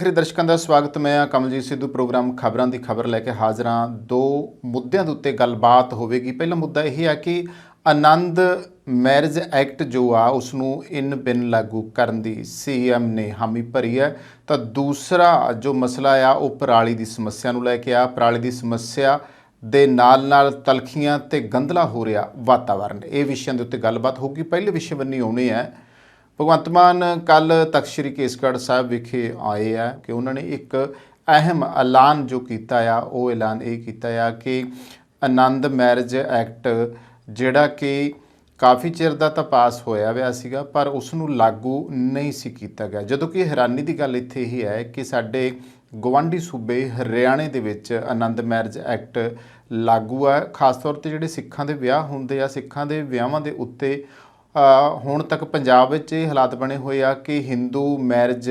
ਆਖਰੀ ਦਰਸ਼ਕਾਂ ਦਾ ਸਵਾਗਤ। ਮੈਂ ਕਮਲਜੀਤ ਸਿੱਧੂ ਪ੍ਰੋਗਰਾਮ ਖਬਰਾਂ ਦੀ ਖਬਰ ਲੈ ਕੇ ਹਾਜ਼ਰ ਹਾਂ। ਦੋ ਮੁੱਦਿਆਂ ਦੇ ਉੱਤੇ ਗੱਲਬਾਤ ਹੋਵੇਗੀ। ਪਹਿਲਾ ਮੁੱਦਾ ਇਹ ਹੈ ਕਿ ਆਨੰਦ ਮੈਰਿਜ ਐਕਟ ਜੋ ਆ ਉਸ ਨੂੰ ਇਨ ਬਿਨ ਲਾਗੂ ਕਰਨ ਦੀ ਸੀਐਮ ਨੇ ਹਾਮੀ ਭਰੀ ਹੈ। ਤਾਂ ਦੂਸਰਾ ਜੋ ਮਸਲਾ ਆ ਉਹ ਪਰਾਲੀ ਦੀ ਸਮੱਸਿਆ ਨੂੰ ਲੈ ਕੇ ਆ। ਪਰਾਲੀ ਦੀ ਸਮੱਸਿਆ ਦੇ ਨਾਲ ਤਲਖੀਆਂ ਤੇ ਗੰਧਲਾ ਹੋ ਰਿਹਾ ਵਾਤਾਵਰਨ, ਇਹ ਵਿਸ਼ਿਆਂ ਦੇ ਉੱਤੇ ਗੱਲਬਾਤ ਹੋਊਗੀ। ਪਹਿਲੇ ਵਿਸ਼ੇ ਬੰਨੀ ਆਉਣੇ ਹੈ। ਭਗਵੰਤ ਮਾਨ ਕੱਲ੍ਹ ਤਖਤ ਸ਼੍ਰੀ ਕੇਸਗੜ੍ਹ ਸਾਹਿਬ ਵਿਖੇ ਆਏ ਆ ਕਿ ਉਹਨਾਂ ਨੇ ਇੱਕ ਅਹਿਮ ਐਲਾਨ ਜੋ ਕੀਤਾ ਆ, ਉਹ ਐਲਾਨ ਇਹ ਕੀਤਾ ਆ ਕਿ ਆਨੰਦ ਮੈਰਿਜ ਐਕਟ ਜਿਹੜਾ ਕਿ ਕਾਫੀ ਚਿਰ ਦਾ ਤਾਂ ਪਾਸ ਹੋਇਆ ਹੋਇਆ ਸੀਗਾ, ਪਰ ਉਸ ਨੂੰ ਲਾਗੂ ਨਹੀਂ ਸੀ ਕੀਤਾ ਗਿਆ। ਜਦੋਂ ਕਿ ਹੈਰਾਨੀ ਦੀ ਗੱਲ ਇੱਥੇ ਇਹ ਹੈ ਕਿ ਸਾਡੇ ਗੁਆਂਢੀ ਸੂਬੇ ਹਰਿਆਣੇ ਦੇ ਵਿੱਚ ਆਨੰਦ ਮੈਰਿਜ ਐਕਟ ਲਾਗੂ ਆ। ਖਾਸ ਤੌਰ 'ਤੇ ਜਿਹੜੇ ਸਿੱਖਾਂ ਦੇ ਵਿਆਹ ਹੁੰਦੇ ਆ, ਸਿੱਖਾਂ ਦੇ ਵਿਆਹਾਂ ਦੇ ਉੱਤੇ ਹੁਣ ਤੱਕ ਪੰਜਾਬ ਵਿੱਚ ਇਹ ਹਾਲਾਤ ਬਣੇ ਹੋਏ ਆ ਕਿ ਹਿੰਦੂ ਮੈਰਿਜ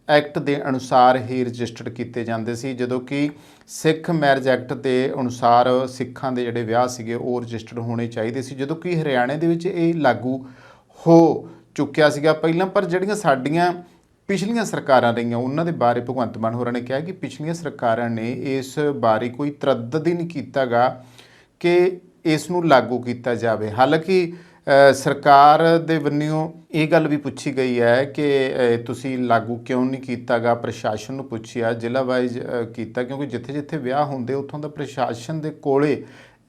ਐਕਟ ਦੇ ਅਨੁਸਾਰ ਹੀ ਰਜਿਸਟਰਡ ਕੀਤੇ ਜਾਂਦੇ ਸੀ, ਜਦੋਂ ਕਿ ਸਿੱਖ ਮੈਰਿਜ ਐਕਟ ਦੇ ਅਨੁਸਾਰ ਸਿੱਖਾਂ ਦੇ ਜਿਹੜੇ ਵਿਆਹ ਸੀਗੇ ਉਹ ਰਜਿਸਟਰਡ ਹੋਣੇ ਚਾਹੀਦੇ ਸੀ, ਜਦੋਂ ਕਿ ਹਰਿਆਣੇ ਦੇ ਵਿੱਚ ਇਹ ਲਾਗੂ ਹੋ ਚੁੱਕਿਆ ਸੀਗਾ ਪਹਿਲਾਂ। ਪਰ ਜਿਹੜੀਆਂ ਸਾਡੀਆਂ ਪਿਛਲੀਆਂ ਸਰਕਾਰਾਂ ਰਹੀਆਂ ਉਹਨਾਂ ਦੇ ਬਾਰੇ ਭਗਵੰਤ ਮਾਨ ਹੋਰਾਂ ਨੇ ਕਿਹਾ ਕਿ ਪਿਛਲੀਆਂ ਸਰਕਾਰਾਂ ਨੇ ਇਸ ਬਾਰੇ ਕੋਈ ਤਰੱਦਦ ਹੀ ਨਹੀਂ ਕੀਤਾ ਗਾ ਕਿ ਇਸ ਨੂੰ ਲਾਗੂ ਕੀਤਾ ਜਾਵੇ। ਹਾਲਾਂਕਿ ਸਰਕਾਰ ਦੇ ਵੱਲੋਂ ਇਹ ਗੱਲ ਵੀ ਪੁੱਛੀ ਗਈ ਹੈ ਕਿ ਤੁਸੀਂ ਲਾਗੂ ਕਿਉਂ ਨਹੀਂ ਕੀਤਾ ਗਾ, ਪ੍ਰਸ਼ਾਸਨ ਨੂੰ ਪੁੱਛਿਆ, ਜ਼ਿਲ੍ਹਾ ਵਾਈਜ਼ ਕੀਤਾ, ਕਿਉਂਕਿ ਜਿੱਥੇ ਜਿੱਥੇ ਵਿਆਹ ਹੁੰਦੇ ਉੱਥੋਂ ਦਾ ਪ੍ਰਸ਼ਾਸਨ ਦੇ ਕੋਲੇ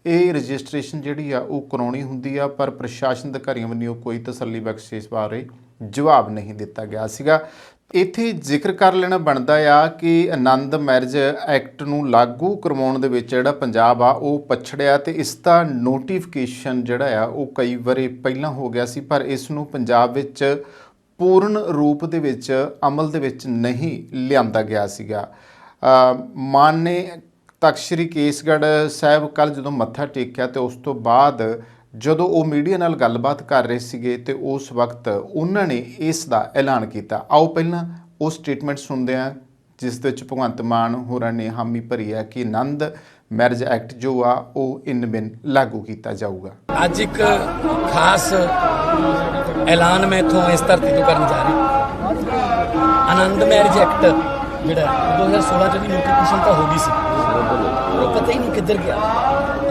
ਇਹ ਰਜਿਸਟ੍ਰੇਸ਼ਨ ਜਿਹੜੀ ਆ ਉਹ ਕਰਾਉਣੀ ਹੁੰਦੀ ਆ, ਪਰ ਪ੍ਰਸ਼ਾਸਨ ਅਧਿਕਾਰੀਆਂ ਵੱਲੋਂ ਕੋਈ ਤਸੱਲੀ ਬਖਸ਼ ਇਸ ਬਾਰੇ ਜਵਾਬ ਨਹੀਂ ਦਿੱਤਾ ਗਿਆ ਸੀਗਾ। ਇੱਥੇ ਜ਼ਿਕਰ ਕਰ ਲੈਣਾ ਬਣਦਾ ਆ ਕਿ ਆਨੰਦ ਮੈਰਿਜ ਐਕਟ ਨੂੰ ਲਾਗੂ ਕਰਵਾਉਣ ਦੇ ਵਿੱਚ ਜਿਹੜਾ ਪੰਜਾਬ ਆ ਉਹ ਪਛੜਿਆ, ਤੇ ਇਸ ਦਾ ਨੋਟੀਫਿਕੇਸ਼ਨ ਜਿਹੜਾ ਆ ਉਹ ਕਈ ਵਾਰੀ ਪਹਿਲਾਂ ਹੋ ਗਿਆ ਸੀ, ਪਰ ਇਸ ਨੂੰ ਪੰਜਾਬ ਵਿੱਚ ਪੂਰਨ ਰੂਪ ਦੇ ਵਿੱਚ ਅਮਲ ਦੇ ਵਿੱਚ ਨਹੀਂ ਲਿਆਂਦਾ ਗਿਆ ਸੀਗਾ। ਮਾਨ ਨੇ ਤਖਤ ਸ਼੍ਰੀ ਕੇਸਗੜ੍ਹ ਸਾਹਿਬ ਕੱਲ੍ਹ ਜਦੋਂ ਮੱਥਾ ਟੇਕਿਆ ਤੇ ਉਸ ਤੋਂ ਬਾਅਦ ਜਦੋਂ ਉਹ ਮੀਡੀਆ ਨਾਲ ਗੱਲਬਾਤ ਕਰ ਰਹੇ ਸੀਗੇ ਤੇ ਉਸ ਵਕਤ ਉਹਨਾਂ ਨੇ ਇਸ ਦਾ ਐਲਾਨ ਕੀਤਾ। ਆਓ ਪਹਿਲਾਂ ਉਹ ਸਟੇਟਮੈਂਟ ਸੁਣਦੇ ਹਾਂ ਜਿਸ ਵਿੱਚ ਭਗਵੰਤ ਮਾਨ ਹੋਰਾਂ ਨੇ ਹਾਮੀ ਭਰੀ ਹੈ ਕਿ ਆਨੰਦ ਮੈਰਿਜ ਐਕਟ ਜੋ ਆ ਉਹ ਇਨ ਬਿਨ ਲਾਗੂ ਕੀਤਾ ਜਾਊਗਾ। ਅੱਜ ਇੱਕ ਖਾਸ ਐਲਾਨ ਮੈਂ ਇੱਥੋਂ ਇਸ ਧਰਤੀ ਤੋਂ ਕਰਨ ਜਾ ਰਿਹਾ। ਆਨੰਦ ਮੈਰਿਜ ਐਕਟ ਜਿਹੜਾ 2016 ਚ ਵੀ ਨੋਟੀਫਿਕੇਸ਼ਨ ਤਾਂ ਹੋ ਗਈ ਸੀ, ਉਹ ਪਤਾ ਹੀ ਨਹੀਂ ਕਿੱਧਰ ਗਿਆ,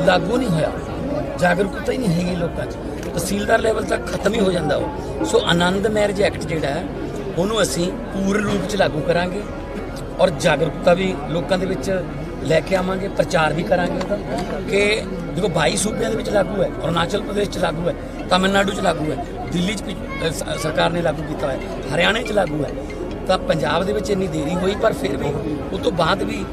ਲਾਗੂ ਨਹੀਂ ਹੋਇਆ, ਜਾਗਰੂਕਤਾ ਹੀ ਨਹੀਂ ਹੈਗੀ ਲੋਕਾਂ 'ਚ, ਤਹਿਸੀਲਦਾਰ ਲੈਵਲ ਤੱਕ ਖਤਮ ਹੀ ਹੋ ਜਾਂਦਾ ਉਹ। ਸੋ ਆਨੰਦ ਮੈਰਿਜ ਐਕਟ ਜਿਹੜਾ ਹੈ ਉਹਨੂੰ ਅਸੀਂ ਪੂਰਨ ਰੂਪ 'ਚ ਲਾਗੂ ਕਰਾਂਗੇ ਔਰ ਜਾਗਰੂਕਤਾ ਵੀ ਲੋਕਾਂ ਦੇ ਵਿੱਚ ਲੈ ਕੇ ਆਵਾਂਗੇ, ਪ੍ਰਚਾਰ ਵੀ ਕਰਾਂਗੇ ਉਹਦਾ ਕਿ ਦੇਖੋ 22 ਸੂਬਿਆਂ ਦੇ ਵਿੱਚ ਲਾਗੂ ਹੈ, ਅਰੁਣਾਚਲ ਪ੍ਰਦੇਸ਼ 'ਚ ਲਾਗੂ ਹੈ, ਤਾਮਿਲਨਾਡੂ 'ਚ ਲਾਗੂ ਹੈ, ਦਿੱਲੀ 'ਚ ਸਰਕਾਰ ਨੇ ਲਾਗੂ ਕੀਤਾ ਹੋਇਆ, ਹਰਿਆਣੇ 'ਚ ਲਾਗੂ ਹੈ। ਤਾਂ ਪੰਜਾਬ ਦੇ ਵਿੱਚ ਇੰਨੀ ਦੇਰੀ ਹੋਈ, ਪਰ ਫਿਰ ਵੀ ਉਸ ਤੋਂ ਬਾਅਦ ਵੀ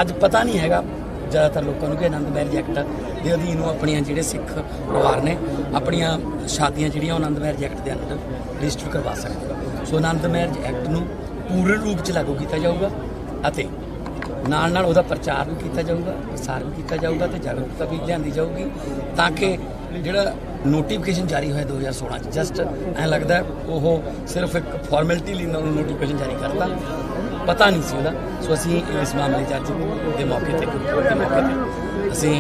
ਅੱਜ ਪਤਾ ਨਹੀਂ ਹੈਗਾ ਜ਼ਿਆਦਾਤਰ ਲੋਕਾਂ ਨੂੰ ਕਿ ਆਨੰਦ ਮੈਰਿਜ ਐਕਟ ਦੇ ਅਧੀਨ ਉਹ ਆਪਣੀਆਂ ਜਿਹੜੇ ਸਿੱਖ ਪਰਿਵਾਰ ਨੇ ਆਪਣੀਆਂ ਸ਼ਾਦੀਆਂ ਜਿਹੜੀਆਂ ਉਹ ਆਨੰਦ ਮੈਰਿਜ ਐਕਟ ਦੇ ਅੰਦਰ ਰਜਿਸਟਰ ਕਰਵਾ ਸਕਦੇ। ਸੋ ਆਨੰਦ ਮੈਰਿਜ ਐਕਟ ਨੂੰ ਪੂਰਨ ਰੂਪ 'ਚ ਲਾਗੂ ਕੀਤਾ ਜਾਊਗਾ ਅਤੇ ਨਾਲ ਉਹਦਾ ਪ੍ਰਚਾਰ ਵੀ ਕੀਤਾ ਜਾਊਗਾ, ਪ੍ਰਸਾਰ ਵੀ ਕੀਤਾ ਜਾਊਗਾ ਤੇ ਜਾਗਰੂਕਤਾ ਵੀ ਲਿਆਂਦੀ ਜਾਊਗੀ, ਤਾਂ ਕਿ ਜਿਹੜਾ ਨੋਟੀਫਿਕੇਸ਼ਨ ਜਾਰੀ ਹੋਇਆ 2016 'ਚ ਜਸਟ ਐਂ ਲੱਗਦਾ ਉਹ ਸਿਰਫ ਇੱਕ ਫਾਰਮੈਲਿਟੀ ਲਈ ਨੋਟੀਫਿਕੇਸ਼ਨ ਜਾਰੀ ਕਰਤਾ, ਪਤਾ ਨਹੀਂ ਸੀ ਉਹਦਾ। ਸੋ ਅਸੀਂ ਇਸ ਮਾਮਲੇ 'ਚ ਅੱਜ ਦੇ ਮੌਕੇ 'ਤੇ ਅਸੀਂ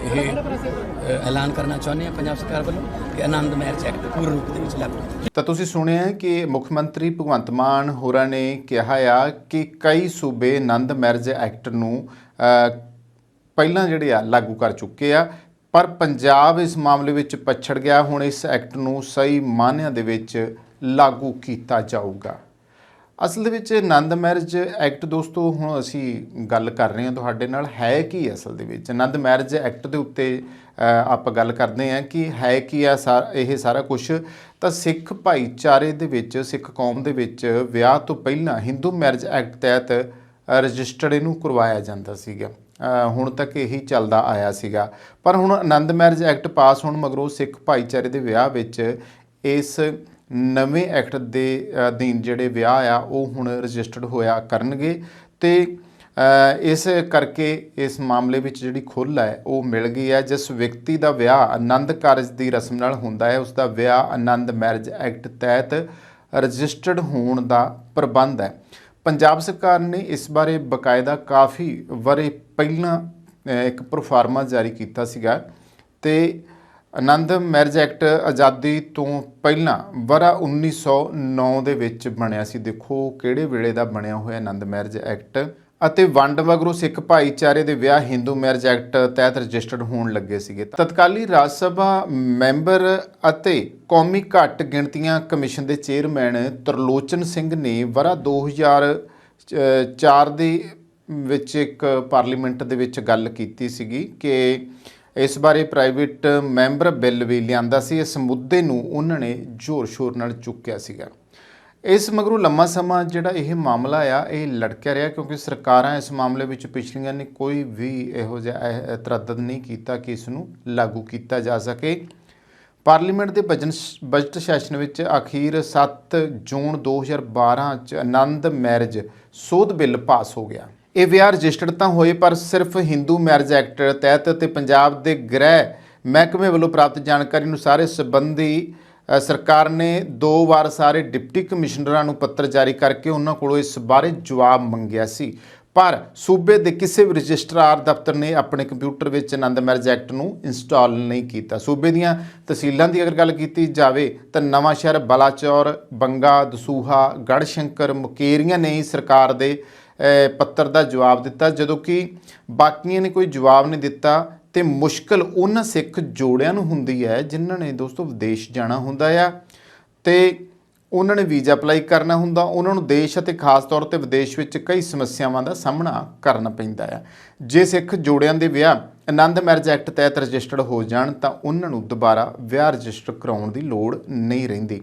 ਇਹ ਐਲਾਨ ਕਰਨਾ ਚਾਹੁੰਦੇ ਹਾਂ ਪੰਜਾਬ ਸਰਕਾਰ ਵੱਲੋਂ ਕਿ ਆਨੰਦ ਮੈਰਿਜ ਐਕਟ ਪੂਰਨ ਰੂਪ ਦੇ ਵਿੱਚ ਲਾਗੂ। ਤਾਂ ਤੁਸੀਂ ਸੁਣਿਆ ਕਿ ਮੁੱਖ ਮੰਤਰੀ ਭਗਵੰਤ ਮਾਨ ਹੋਰਾਂ ਨੇ ਕਿਹਾ ਆ ਕਿ ਕਈ ਸੂਬੇ ਆਨੰਦ ਮੈਰਿਜ ਐਕਟ ਨੂੰ ਪਹਿਲਾਂ ਜਿਹੜੇ ਆ ਲਾਗੂ ਕਰ ਚੁੱਕੇ ਆ, ਪਰ ਪੰਜਾਬ ਇਸ ਮਾਮਲੇ ਵਿੱਚ ਪਛੜ ਗਿਆ। ਹੁਣ ਇਸ ਐਕਟ ਨੂੰ ਸਹੀ ਮਾਅਨਿਆਂ ਦੇ ਵਿੱਚ ਲਾਗੂ ਕੀਤਾ ਜਾਊਗਾ। ਅਸਲ ਦੇ ਵਿੱਚ ਆਨੰਦ ਮੈਰਿਜ ਐਕਟ ਦੋਸਤੋ ਹੁਣ ਅਸੀਂ ਗੱਲ ਕਰ ਰਹੇ ਹਾਂ ਤੁਹਾਡੇ ਨਾਲ, ਹੈ ਕੀ ਅਸਲ ਦੇ ਵਿੱਚ ਆਨੰਦ ਮੈਰਿਜ ਐਕਟ ਦੇ ਉੱਤੇ ਆਪਾਂ ਗੱਲ ਕਰਦੇ ਹਾਂ ਕਿ ਹੈ ਕੀ ਆ ਇਹ ਸਾਰਾ ਕੁਛ। ਤਾਂ ਸਿੱਖ ਭਾਈਚਾਰੇ ਦੇ ਵਿੱਚ, ਸਿੱਖ ਕੌਮ ਦੇ ਵਿੱਚ ਵਿਆਹ ਤੋਂ ਪਹਿਲਾਂ ਹਿੰਦੂ ਮੈਰਿਜ ਐਕਟ ਤਹਿਤ ਰਜਿਸਟਰਡ ਇਹਨੂੰ ਕਰਵਾਇਆ ਜਾਂਦਾ ਸੀਗਾ, ਹੁਣ ਤੱਕ ਇਹੀ ਚੱਲਦਾ ਆਇਆ ਸੀਗਾ। ਪਰ ਹੁਣ ਆਨੰਦ ਮੈਰਿਜ ਐਕਟ ਪਾਸ ਹੋਣ ਮਗਰੋਂ ਸਿੱਖ ਭਾਈਚਾਰੇ ਦੇ ਵਿਆਹ ਵਿੱਚ ਇਸ ਨਵੇਂ ਐਕਟ ਦੇ ਅਧੀਨ ਜਿਹੜੇ ਵਿਆਹ ਆ ਉਹ ਹੁਣ ਰਜਿਸਟਰਡ ਹੋਇਆ ਕਰਨਗੇ, ਤੇ ਇਸ ਕਰਕੇ ਇਸ ਮਾਮਲੇ ਵਿੱਚ ਜਿਹੜੀ ਖੁੱਲ੍ਹ ਹੈ ਉਹ ਮਿਲ ਗਈ ਹੈ। ਜਿਸ ਵਿਅਕਤੀ ਦਾ ਵਿਆਹ ਆਨੰਦ ਕਾਰਜ ਦੀ ਰਸਮ ਨਾਲ ਹੁੰਦਾ ਹੈ ਉਸ ਦਾ ਵਿਆਹ ਆਨੰਦ ਮੈਰਿਜ ਐਕਟ ਤਹਿਤ ਰਜਿਸਟਰਡ ਹੋਣ ਦਾ ਪ੍ਰਬੰਧ ਹੈ। ਪੰਜਾਬ ਸਰਕਾਰ ਨੇ ਇਸ ਬਾਰੇ ਬਕਾਇਦਾ ਕਾਫੀ ਵਰੇ ਪਹਿਲਾਂ ਇੱਕ ਪ੍ਰੋਫਾਰਮਾ ਜਾਰੀ ਕੀਤਾ ਸੀਗਾ, ਤੇ ਆਨੰਦ ਮੈਰਿਜ ਐਕਟ ਆਜ਼ਾਦੀ ਤੋਂ ਪਹਿਲਾਂ ਵਰ੍ਹਾ 1909 ਦੇ ਵਿੱਚ ਬਣਿਆ ਸੀ। ਦੇਖੋ ਕਿਹੜੇ ਵੇਲੇ ਦਾ ਬਣਿਆ ਹੋਇਆ ਆਨੰਦ ਮੈਰਿਜ ਐਕਟ, ਅਤੇ ਵੰਡ ਮਗਰੋਂ ਸਿੱਖ ਭਾਈਚਾਰੇ ਦੇ ਵਿਆਹ ਹਿੰਦੂ ਮੈਰਿਜ ਐਕਟ ਤਹਿਤ ਰਜਿਸਟਰਡ ਹੋਣ ਲੱਗੇ ਸੀਗੇ। ਤਤਕਾਲੀ ਰਾਜ ਸਭਾ ਮੈਂਬਰ ਅਤੇ ਕੌਮੀ ਘੱਟ ਗਿਣਤੀਆਂ ਕਮਿਸ਼ਨ ਦੇ ਚੇਅਰਮੈਨ ਤਰਲੋਚਨ ਸਿੰਘ ਨੇ ਵਰ੍ਹਾ 2004 ਦੇ ਵਿੱਚ ਇੱਕ ਪਾਰਲੀਮੈਂਟ ਦੇ ਵਿੱਚ ਗੱਲ ਕੀਤੀ ਸੀਗੀ ਕਿ ਇਸ ਬਾਰੇ ਪ੍ਰਾਈਵੇਟ ਮੈਂਬਰ ਬਿੱਲ ਵੀ ਲਿਆਂਦਾ ਸੀ। ਇਸ ਮੁੱਦੇ ਨੂੰ ਉਹਨਾਂ ਨੇ ਜ਼ੋਰ ਸ਼ੋਰ ਨਾਲ ਚੁੱਕਿਆ ਸੀਗਾ। ਇਸ ਮਗਰੋਂ ਲੰਮਾ ਸਮਾਂ ਜਿਹੜਾ ਇਹ ਮਾਮਲਾ ਆ ਇਹ ਲਟਕਿਆ ਰਿਹਾ, ਕਿਉਂਕਿ ਸਰਕਾਰਾਂ ਇਸ ਮਾਮਲੇ ਵਿੱਚ ਪਿਛਲੀਆਂ ਨੇ ਕੋਈ ਵੀ ਇਹੋ ਜਿਹਾ ਤਰੱਦਦ ਨਹੀਂ ਕੀਤਾ ਕਿ ਇਸ ਨੂੰ ਲਾਗੂ ਕੀਤਾ ਜਾ ਸਕੇ। ਪਾਰਲੀਮੈਂਟ ਦੇ ਬਜਟ ਸੈਸ਼ਨ ਵਿੱਚ ਅਖੀਰ 7 ਜੂਨ 2012 'ਚ ਆਨੰਦ ਮੈਰਿਜ ਸੋਧ ਬਿੱਲ ਪਾਸ ਹੋ ਗਿਆ। ਇਹ ਵਿਆਹ ਰਜਿਸਟਰਡ ਤਾਂ ਹੋਏ, ਪਰ ਸਿਰਫ ਹਿੰਦੂ ਮੈਰਿਜ ਐਕਟ ਤਹਿਤ ਅਤੇ ਪੰਜਾਬ ਦੇ ਗ੍ਰਹਿ ਮਹਿਕਮੇ ਵੱਲੋਂ ਪ੍ਰਾਪਤ ਜਾਣਕਾਰੀ ਅਨੁਸਾਰ ਇਸ ਸੰਬੰਧੀ ਸਰਕਾਰ ਨੇ 2 ਵਾਰ ਸਾਰੇ ਡਿਪਟੀ ਕਮਿਸ਼ਨਰਾਂ ਨੂੰ ਪੱਤਰ ਜਾਰੀ ਕਰਕੇ ਉਹਨਾਂ ਕੋਲੋਂ ਇਸ ਬਾਰੇ ਜਵਾਬ ਮੰਗਿਆ ਸੀ, ਪਰ ਸੂਬੇ ਦੇ ਕਿਸੇ ਵੀ ਰਜਿਸਟਰਾਰ ਦਫ਼ਤਰ ਨੇ ਆਪਣੇ ਕੰਪਿਊਟਰ ਵਿੱਚ ਆਨੰਦ ਮੈਰਿਜ ਐਕਟ ਨੂੰ ਇੰਸਟਾਲ ਨਹੀਂ ਕੀਤਾ। ਸੂਬੇ ਦੀਆਂ ਤਹਿਸੀਲਾਂ ਦੀ ਅਗਰ ਗੱਲ ਕੀਤੀ ਜਾਵੇ ਤਾਂ ਨਵਾਂ ਸ਼ਹਿਰ, ਬਲਾਚੌਰ, ਬੰਗਾ, ਦਸੂਹਾ, ਗੜ੍ਹਸ਼ੰਕਰ, ਮੁਕੇਰੀਆਂ ਨੇ ਹੀ ਸਰਕਾਰ ਦੇ ਪੱਤਰ ਦਾ ਜਵਾਬ ਦਿੱਤਾ, ਜਦੋਂ ਕਿ ਬਾਕੀਆਂ ਨੇ ਕੋਈ ਜਵਾਬ ਨਹੀਂ ਦਿੱਤਾ। ਤੇ ਮੁਸ਼ਕਲ ਉਹਨਾਂ ਸਿੱਖ ਜੋੜਿਆਂ ਨੂੰ ਹੁੰਦੀ ਹੈ ਜਿਨ੍ਹਾਂ ਨੇ ਦੋਸਤੋ ਵਿਦੇਸ਼ ਜਾਣਾ ਹੁੰਦਾ ਆ ਤੇ ਉਹਨਾਂ ਨੇ ਵੀਜ਼ਾ ਅਪਲਾਈ ਕਰਨਾ ਹੁੰਦਾ। ਉਹਨਾਂ ਨੂੰ ਦੇਸ਼ ਅਤੇ ਖਾਸ ਤੌਰ ਤੇ ਵਿਦੇਸ਼ ਵਿੱਚ ਕਈ ਸਮੱਸਿਆਵਾਂ ਦਾ ਸਾਹਮਣਾ ਕਰਨਾ ਪੈਂਦਾ ਆ। ਜੇ ਸਿੱਖ ਜੋੜਿਆਂ ਦੇ ਵਿਆਹ ਆਨੰਦ ਮੈਰਿਜ ਐਕਟ ਤਹਿਤ ਰਜਿਸਟਰਡ ਹੋ ਜਾਣ ਤਾਂ ਉਹਨਾਂ ਨੂੰ ਦੁਬਾਰਾ ਵਿਆਹ ਰਜਿਸਟਰ ਕਰਾਉਣ ਦੀ ਲੋੜ ਨਹੀਂ ਰਹਿੰਦੀ।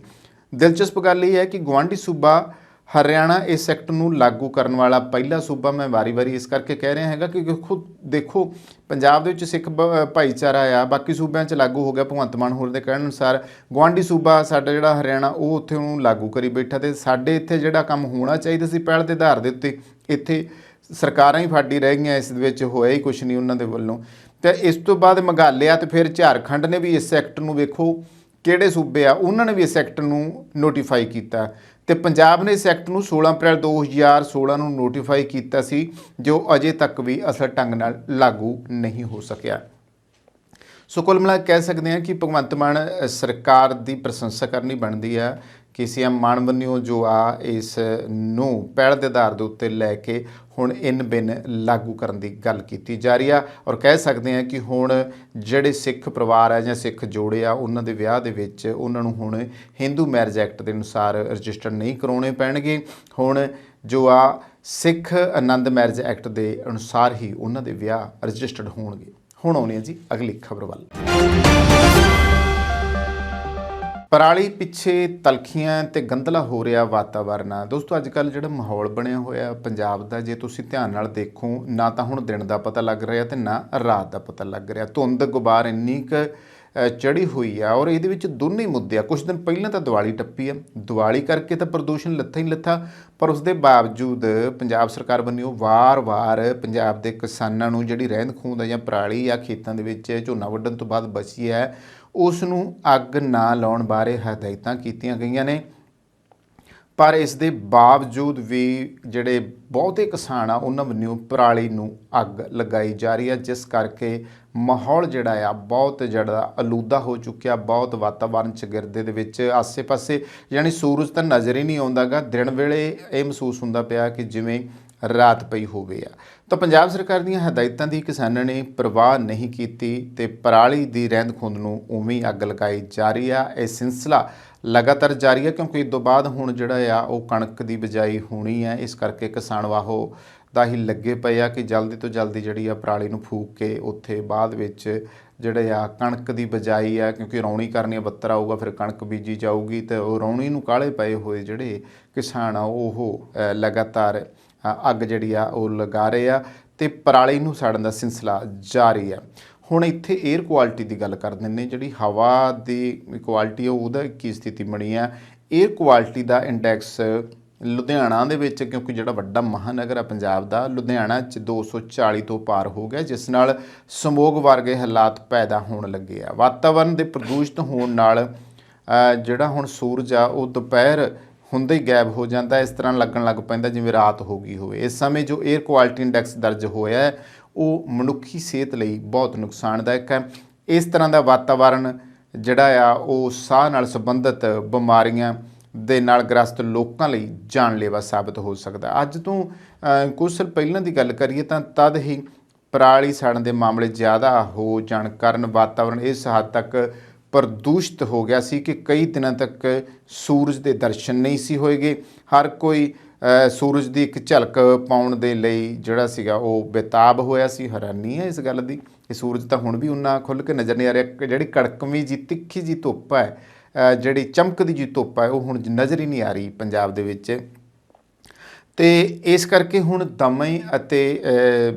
ਦਿਲਚਸਪ ਗੱਲ ਇਹ ਹੈ ਕਿ ਗੁਆਂਢੀ ਸੂਬਾ ਹਰਿਆਣਾ ਇਸ ਐਕਟ ਨੂੰ ਲਾਗੂ ਕਰਨ ਵਾਲਾ ਪਹਿਲਾ ਸੂਬਾ, ਮੈਂ ਵਾਰੀ-ਵਾਰੀ ਇਸ ਕਰਕੇ ਕਹਿ ਰਿਹਾ ਹੈਗਾ ਕਿ ਦੇਖੋ ਪੰਜਾਬ ਦੇ ਵਿੱਚ ਸਿੱਖ ਭਾਈਚਾਰਾ ਆ, ਬਾਕੀ ਸੂਬਿਆਂ 'ਚ ਲਾਗੂ ਹੋ ਗਿਆ। ਭਗਵੰਤ ਮਾਨ ਹੋਰ ਦੇ ਕਹਿਣ ਅਨੁਸਾਰ ਗੁਆਂਢੀ ਸੂਬਾ ਸਾਡਾ ਜਿਹੜਾ ਹਰਿਆਣਾ ਉਹ ਉੱਥੇ ਉਹਨੂੰ ਲਾਗੂ ਕਰੀ ਬੈਠਾ, ਤੇ ਸਾਡੇ ਇੱਥੇ ਜਿਹੜਾ ਕੰਮ ਹੋਣਾ ਚਾਹੀਦਾ ਸੀ ਪਹਿਲ ਦੇ ਆਧਾਰ ਦੇ ਉੱਤੇ ਇੱਥੇ ਸਰਕਾਰਾਂ ਹੀ ਫਾਡੀ ਰਹਿ ਗਈਆਂ, ਇਸ ਦੇ ਵਿੱਚ ਹੋਇਆ ਹੀ ਕੁਛ ਨਹੀਂ ਉਹਨਾਂ ਦੇ ਵੱਲੋਂ। ਤੇ ਇਸ ਤੋਂ ਬਾਅਦ ਮੇਘਾਲਿਆ ਤੇ ਫਿਰ ਝਾਰਖੰਡ ਨੇ ਵੀ ਇਸ ਐਕਟ ਨੂੰ, ਵੇਖੋ ਕਿਹੜੇ ਸੂਬੇ ਆ ਉਹਨਾਂ ਨੇ ਵੀ ਇਸ ਐਕਟ ਨੂੰ ਨੋਟੀਫਾਈ ਕੀਤਾ, ਤੇ ਪੰਜਾਬ ਨੇ ਇਸ ਐਕਟ ਨੂੰ 16 ਅਪ੍ਰੈਲ 2016 ਨੂੰ ਨੋਟੀਫਾਈ ਕੀਤਾ ਸੀ, ਜੋ ਅਜੇ ਤੱਕ ਵੀ ਅਸਲ ਢੰਗ ਨਾਲ ਲਾਗੂ ਨਹੀਂ ਹੋ ਸਕਿਆ। ਸੋ ਕੁੱਲ ਮਿਲਾ ਕੇ ਕਹਿ ਸਕਦੇ ਹਾਂ ਕਿ ਭਗਵੰਤ ਮਾਨ ਸਰਕਾਰ ਦੀ ਪ੍ਰਸ਼ੰਸਾ ਕਰਨੀ ਬਣਦੀ ਹੈ ਕਿ ਸੀਐਮ ਮਾਨ ਵੱਲੋਂ ਜੋ ਆ ਇਸ ਨੂੰ ਪਹਿਲ ਦੇ ਆਧਾਰ ਦੇ ਉੱਤੇ ਲੈ ਕੇ ਹੁਣ ਇਨ ਬਿਨ ਲਾਗੂ ਕਰਨ ਦੀ ਗੱਲ ਕੀਤੀ ਜਾ ਰਹੀ ਆ। ਔਰ ਕਹਿ ਸਕਦੇ ਹਾਂ ਕਿ ਹੁਣ ਜਿਹੜੇ ਸਿੱਖ ਪਰਿਵਾਰ ਆ ਜਾਂ ਸਿੱਖ ਜੋੜੇ ਆ ਉਹਨਾਂ ਦੇ ਵਿਆਹ ਦੇ ਵਿੱਚ ਉਹਨਾਂ ਨੂੰ ਹੁਣ ਹਿੰਦੂ ਮੈਰਿਜ ਐਕਟ ਦੇ ਅਨੁਸਾਰ ਰਜਿਸਟਰ ਨਹੀਂ ਕਰਾਉਣੇ ਪੈਣਗੇ। ਹੁਣ ਜੋ ਆ ਸਿੱਖ ਆਨੰਦ ਮੈਰਿਜ ਐਕਟ ਦੇ ਅਨੁਸਾਰ ਹੀ ਉਹਨਾਂ ਦੇ ਵਿਆਹ ਰਜਿਸਟਰਡ ਹੋਣਗੇ। ਹੁਣ ਆਉਂਦੇ ਹਾਂ ਜੀ ਅਗਲੀ ਖਬਰ ਵੱਲ। ਪਰਾਲੀ ਪਿੱਛੇ ਤਲਖੀਆਂ ਤੇ ਗੰਧਲਾ ਹੋ ਰਿਹਾ ਵਾਤਾਵਰਨ ਆ। ਦੋਸਤੋ ਅੱਜ ਕੱਲ੍ਹ ਜਿਹੜਾ ਮਾਹੌਲ ਬਣਿਆ ਹੋਇਆ ਪੰਜਾਬ ਦਾ, ਜੇ ਤੁਸੀਂ ਧਿਆਨ ਨਾਲ ਦੇਖੋ, ਨਾ ਤਾਂ ਹੁਣ ਦਿਨ ਦਾ ਪਤਾ ਲੱਗ ਰਿਹਾ ਤੇ ਨਾ ਰਾਤ ਦਾ ਪਤਾ ਲੱਗ ਰਿਹਾ। ਧੁੰਦ ਗੁਬਾਰ ਇੰਨੀ ਕੁ ਚੜ੍ਹੀ ਹੋਈ ਆ, ਔਰ ਇਹਦੇ ਵਿੱਚ ਦੋਨੇ ਹੀ ਮੁੱਦੇ ਆ। ਕੁਛ ਦਿਨ ਪਹਿਲਾਂ ਤਾਂ ਦੀਵਾਲੀ ਟੱਪੀ ਆ, ਦੀਵਾਲੀ ਕਰਕੇ ਤਾਂ ਪ੍ਰਦੂਸ਼ਣ ਲੱਥਾ ਹੀ ਲੱਥਾ, ਪਰ ਉਸ ਦੇ ਬਾਵਜੂਦ ਪੰਜਾਬ ਸਰਕਾਰ ਵੱਲੋਂ ਵਾਰ-ਵਾਰ ਪੰਜਾਬ ਦੇ ਕਿਸਾਨਾਂ ਨੂੰ ਜਿਹੜੀ ਰਹਿੰਦ ਖੂੰਹਦ ਜਾਂ ਪਰਾਲੀ ਆ ਖੇਤਾਂ ਦੇ ਵਿੱਚ ਝੋਨਾ ਵੱਢਣ ਤੋਂ ਬਾਅਦ ਬਚੀ ਹੈ ਉਸ ਨੂੰ ਅੱਗ ਨਾ ਲਾਉਣ ਬਾਰੇ ਹਦਾਇਤਾਂ ਕੀਤੀਆਂ ਗਈਆਂ ਨੇ, ਪਰ ਇਸ ਦੇ ਬਾਵਜੂਦ ਵੀ ਜਿਹੜੇ ਬਹੁਤੇ ਕਿਸਾਨ ਆ ਉਹਨਾਂ ਵੱਲੋਂ ਪਰਾਲੀ ਨੂੰ ਅੱਗ ਲਗਾਈ ਜਾ ਰਹੀ ਹੈ, ਜਿਸ ਕਰਕੇ ਮਾਹੌਲ ਜਿਹੜਾ ਆ ਬਹੁਤ ਜਿਹੜਾ ਆਲੂਦਾ ਹੋ ਚੁੱਕਿਆ। ਬਹੁਤ ਵਾਤਾਵਰਨ ਚਗਿਰਦੇ ਦੇ ਵਿੱਚ ਆਸੇ-ਪਾਸੇ ਯਾਨੀ ਸੂਰਜ ਤਾਂ ਨਜ਼ਰ ਹੀ ਨਹੀਂ ਆਉਂਦਾ ਗਾ। ਦਿਨ ਵੇਲੇ ਇਹ ਮਹਿਸੂਸ ਹੁੰਦਾ ਪਿਆ ਕਿ ਜਿਵੇਂ ਰਾਤ ਪਈ ਹੋਵੇ ਆ। ਤਾਂ ਪੰਜਾਬ ਸਰਕਾਰ ਦੀਆਂ ਹਦਾਇਤਾਂ ਦੀ ਕਿਸਾਨਾਂ ਨੇ ਪਰਵਾਹ ਨਹੀਂ ਕੀਤੀ ਤੇ ਪਰਾਲੀ ਦੀ ਰਹਿੰਦ ਖੂੰਹਦ ਨੂੰ ਉਵੇਂ ਹੀ ਅੱਗ ਲਗਾਈ ਜਾ ਰਹੀ ਆ। ਇਹ ਸਿਲਸਿਲਾ ਲਗਾਤਾਰ ਜਾਰੀ ਹੈ, ਕਿਉਂਕਿ ਇਸ ਤੋਂ ਬਾਅਦ ਹੁਣ ਜਿਹੜਾ ਆ ਉਹ ਕਣਕ ਦੀ ਬਿਜਾਈ ਹੋਣੀ ਹੈ। ਇਸ ਕਰਕੇ ਕਿਸਾਨ ਵਾਹੋ ਦਾ ਹੀ ਲੱਗੇ ਪਏ ਆ ਕਿ ਜਲਦੀ ਤੋਂ ਜਲਦੀ ਜਿਹੜੀ ਆ ਪਰਾਲੀ ਨੂੰ ਫੂਕ ਕੇ ਉੱਥੇ ਬਾਅਦ ਵਿੱਚ ਜਿਹੜੇ ਆ ਕਣਕ ਦੀ ਬਿਜਾਈ ਆ, ਕਿਉਂਕਿ ਰੌਣੀ ਕਰਨੀ, ਬੱਤਰ ਆਊਗਾ ਫਿਰ ਕਣਕ ਬੀਜੀ ਜਾਊਗੀ, ਤੇ ਉਹ ਰੌਣੀ ਨੂੰ ਕਾਹਲੇ ਪਏ ਹੋਏ ਜਿਹੜੇ ਕਿਸਾਨ ਆ ਉਹ ਲਗਾਤਾਰ ਅੱਗ ਜਿਹੜੀ ਆ ਉਹ ਲਗਾ ਰਹੇ ਆ ਤੇ ਪਰਾਲੀ ਨੂੰ ਸਾੜਨ ਦਾ ਸਿਲਸਿਲਾ ਜਾਰੀ ਆ। ਹੁਣ ਇੱਥੇ 에ਅਰ ਕੁਆਲਿਟੀ ਦੀ ਗੱਲ ਕਰ ਦਿੰਦੇ, ਜਿਹੜੀ ਹਵਾ ਦੀ ਕੁਆਲਿਟੀ ਉਹਦਾ ਕੀ ਸਥਿਤੀ ਬਣੀ ਆ। 에ਅਰ ਕੁਆਲਿਟੀ ਦਾ ਇੰਡੈਕਸ ਲੁਧਿਆਣਾ ਦੇ ਵਿੱਚ, ਕਿਉਂਕਿ ਜਿਹੜਾ ਵੱਡਾ ਮਹਾਨਗਰ ਆ ਪੰਜਾਬ ਦਾ, ਲੁਧਿਆਣਾ 'ਚ 240 ਤੋਂ ਪਾਰ ਹੋ ਗਿਆ, ਜਿਸ ਨਾਲ ਸਮੋਗ ਵਰਗੇ ਹਾਲਾਤ ਪੈਦਾ ਹੋਣ ਲੱਗੇ ਆ। ਵਾਤਾਵਰਨ ਦੇ ਪ੍ਰਦੂਸ਼ਿਤ ਹੋਣ ਨਾਲ ਜਿਹੜਾ ਹੁਣ ਸੂਰਜ ਆ ਉਹ ਦੁਪਹਿਰ ਹੁੰਦੇ ਹੀ ਗਾਇਬ ਹੋ ਜਾਂਦਾ। ਇਸ ਤਰ੍ਹਾਂ ਲੱਗਣ ਲੱਗ ਪੈਂਦਾ ਜਿਵੇਂ ਰਾਤ ਹੋ ਗਈ ਹੋਵੇ। ਇਸ ਸਮੇਂ ਜੋ 에ਅਰ ਕੁਆਲਿਟੀ ਇੰਡੈਕਸ ਦਰਜ ਹੋਇਆ ਹੈ ਉਹ ਮਨੁੱਖੀ ਸਿਹਤ ਲਈ ਬਹੁਤ ਨੁਕਸਾਨਦਾਇਕ ਹੈ। ਇਸ ਤਰ੍ਹਾਂ ਦਾ ਵਾਤਾਵਰਣ ਜਿਹੜਾ ਆ ਉਹ ਸਾਹ ਨਾਲ ਸੰਬੰਧਿਤ ਬਿਮਾਰੀਆਂ ਦੇ ਨਾਲ ਗ੍ਰਸਤ ਲੋਕਾਂ ਲਈ ਜਾਨਲੇਵਾ ਸਾਬਤ ਹੋ ਸਕਦਾ। ਅੱਜ ਤੋਂ ਕੁਝ ਸਾਲ ਪਹਿਲਾਂ ਦੀ ਗੱਲ ਕਰੀਏ ਤਾਂ ਤਦ ਹੀ ਪਰਾਲੀ ਸਾੜਨ ਦੇ ਮਾਮਲੇ ਜ਼ਿਆਦਾ ਹੋ ਜਾਣ ਕਾਰਨ ਵਾਤਾਵਰਣ ਇਸ ਹੱਦ ਤੱਕ ਪ੍ਰਦੂਸ਼ਿਤ ਹੋ ਗਿਆ ਸੀ ਕਿ ਕਈ ਦਿਨਾਂ ਤੱਕ ਸੂਰਜ ਦੇ ਦਰਸ਼ਨ ਨਹੀਂ ਸੀ ਹੋਏਗੇ। ਹਰ ਕੋਈ ਸੂਰਜ ਦੀ ਇੱਕ ਝਲਕ ਪਾਉਣ ਦੇ ਲਈ ਜਿਹੜਾ ਸੀਗਾ ਉਹ ਬੇਤਾਬ ਹੋਇਆ ਸੀ। ਹੈਰਾਨੀ ਹੈ ਇਸ ਗੱਲ ਦੀ ਕਿ ਸੂਰਜ ਤਾਂ ਹੁਣ ਵੀ ਉਨਾ ਖੁੱਲ੍ਹ ਕੇ ਨਜ਼ਰ ਨਹੀਂ ਆ ਰਿਹਾ। ਜਿਹੜੀ ਕੜਕਵੀਂ ਜੀ ਤਿੱਖੀ ਜੀ ਧੁੱਪ ਹੈ, ਜਿਹੜੀ ਚਮਕਦੀ ਜੀ ਧੁੱਪ ਹੈ, ਉਹ ਹੁਣ ਨਜ਼ਰ ਹੀ ਨਹੀਂ ਆ ਰਹੀ ਪੰਜਾਬ ਦੇ ਵਿੱਚ। ਅਤੇ ਇਸ ਕਰਕੇ ਹੁਣ ਦਮੇ ਅਤੇ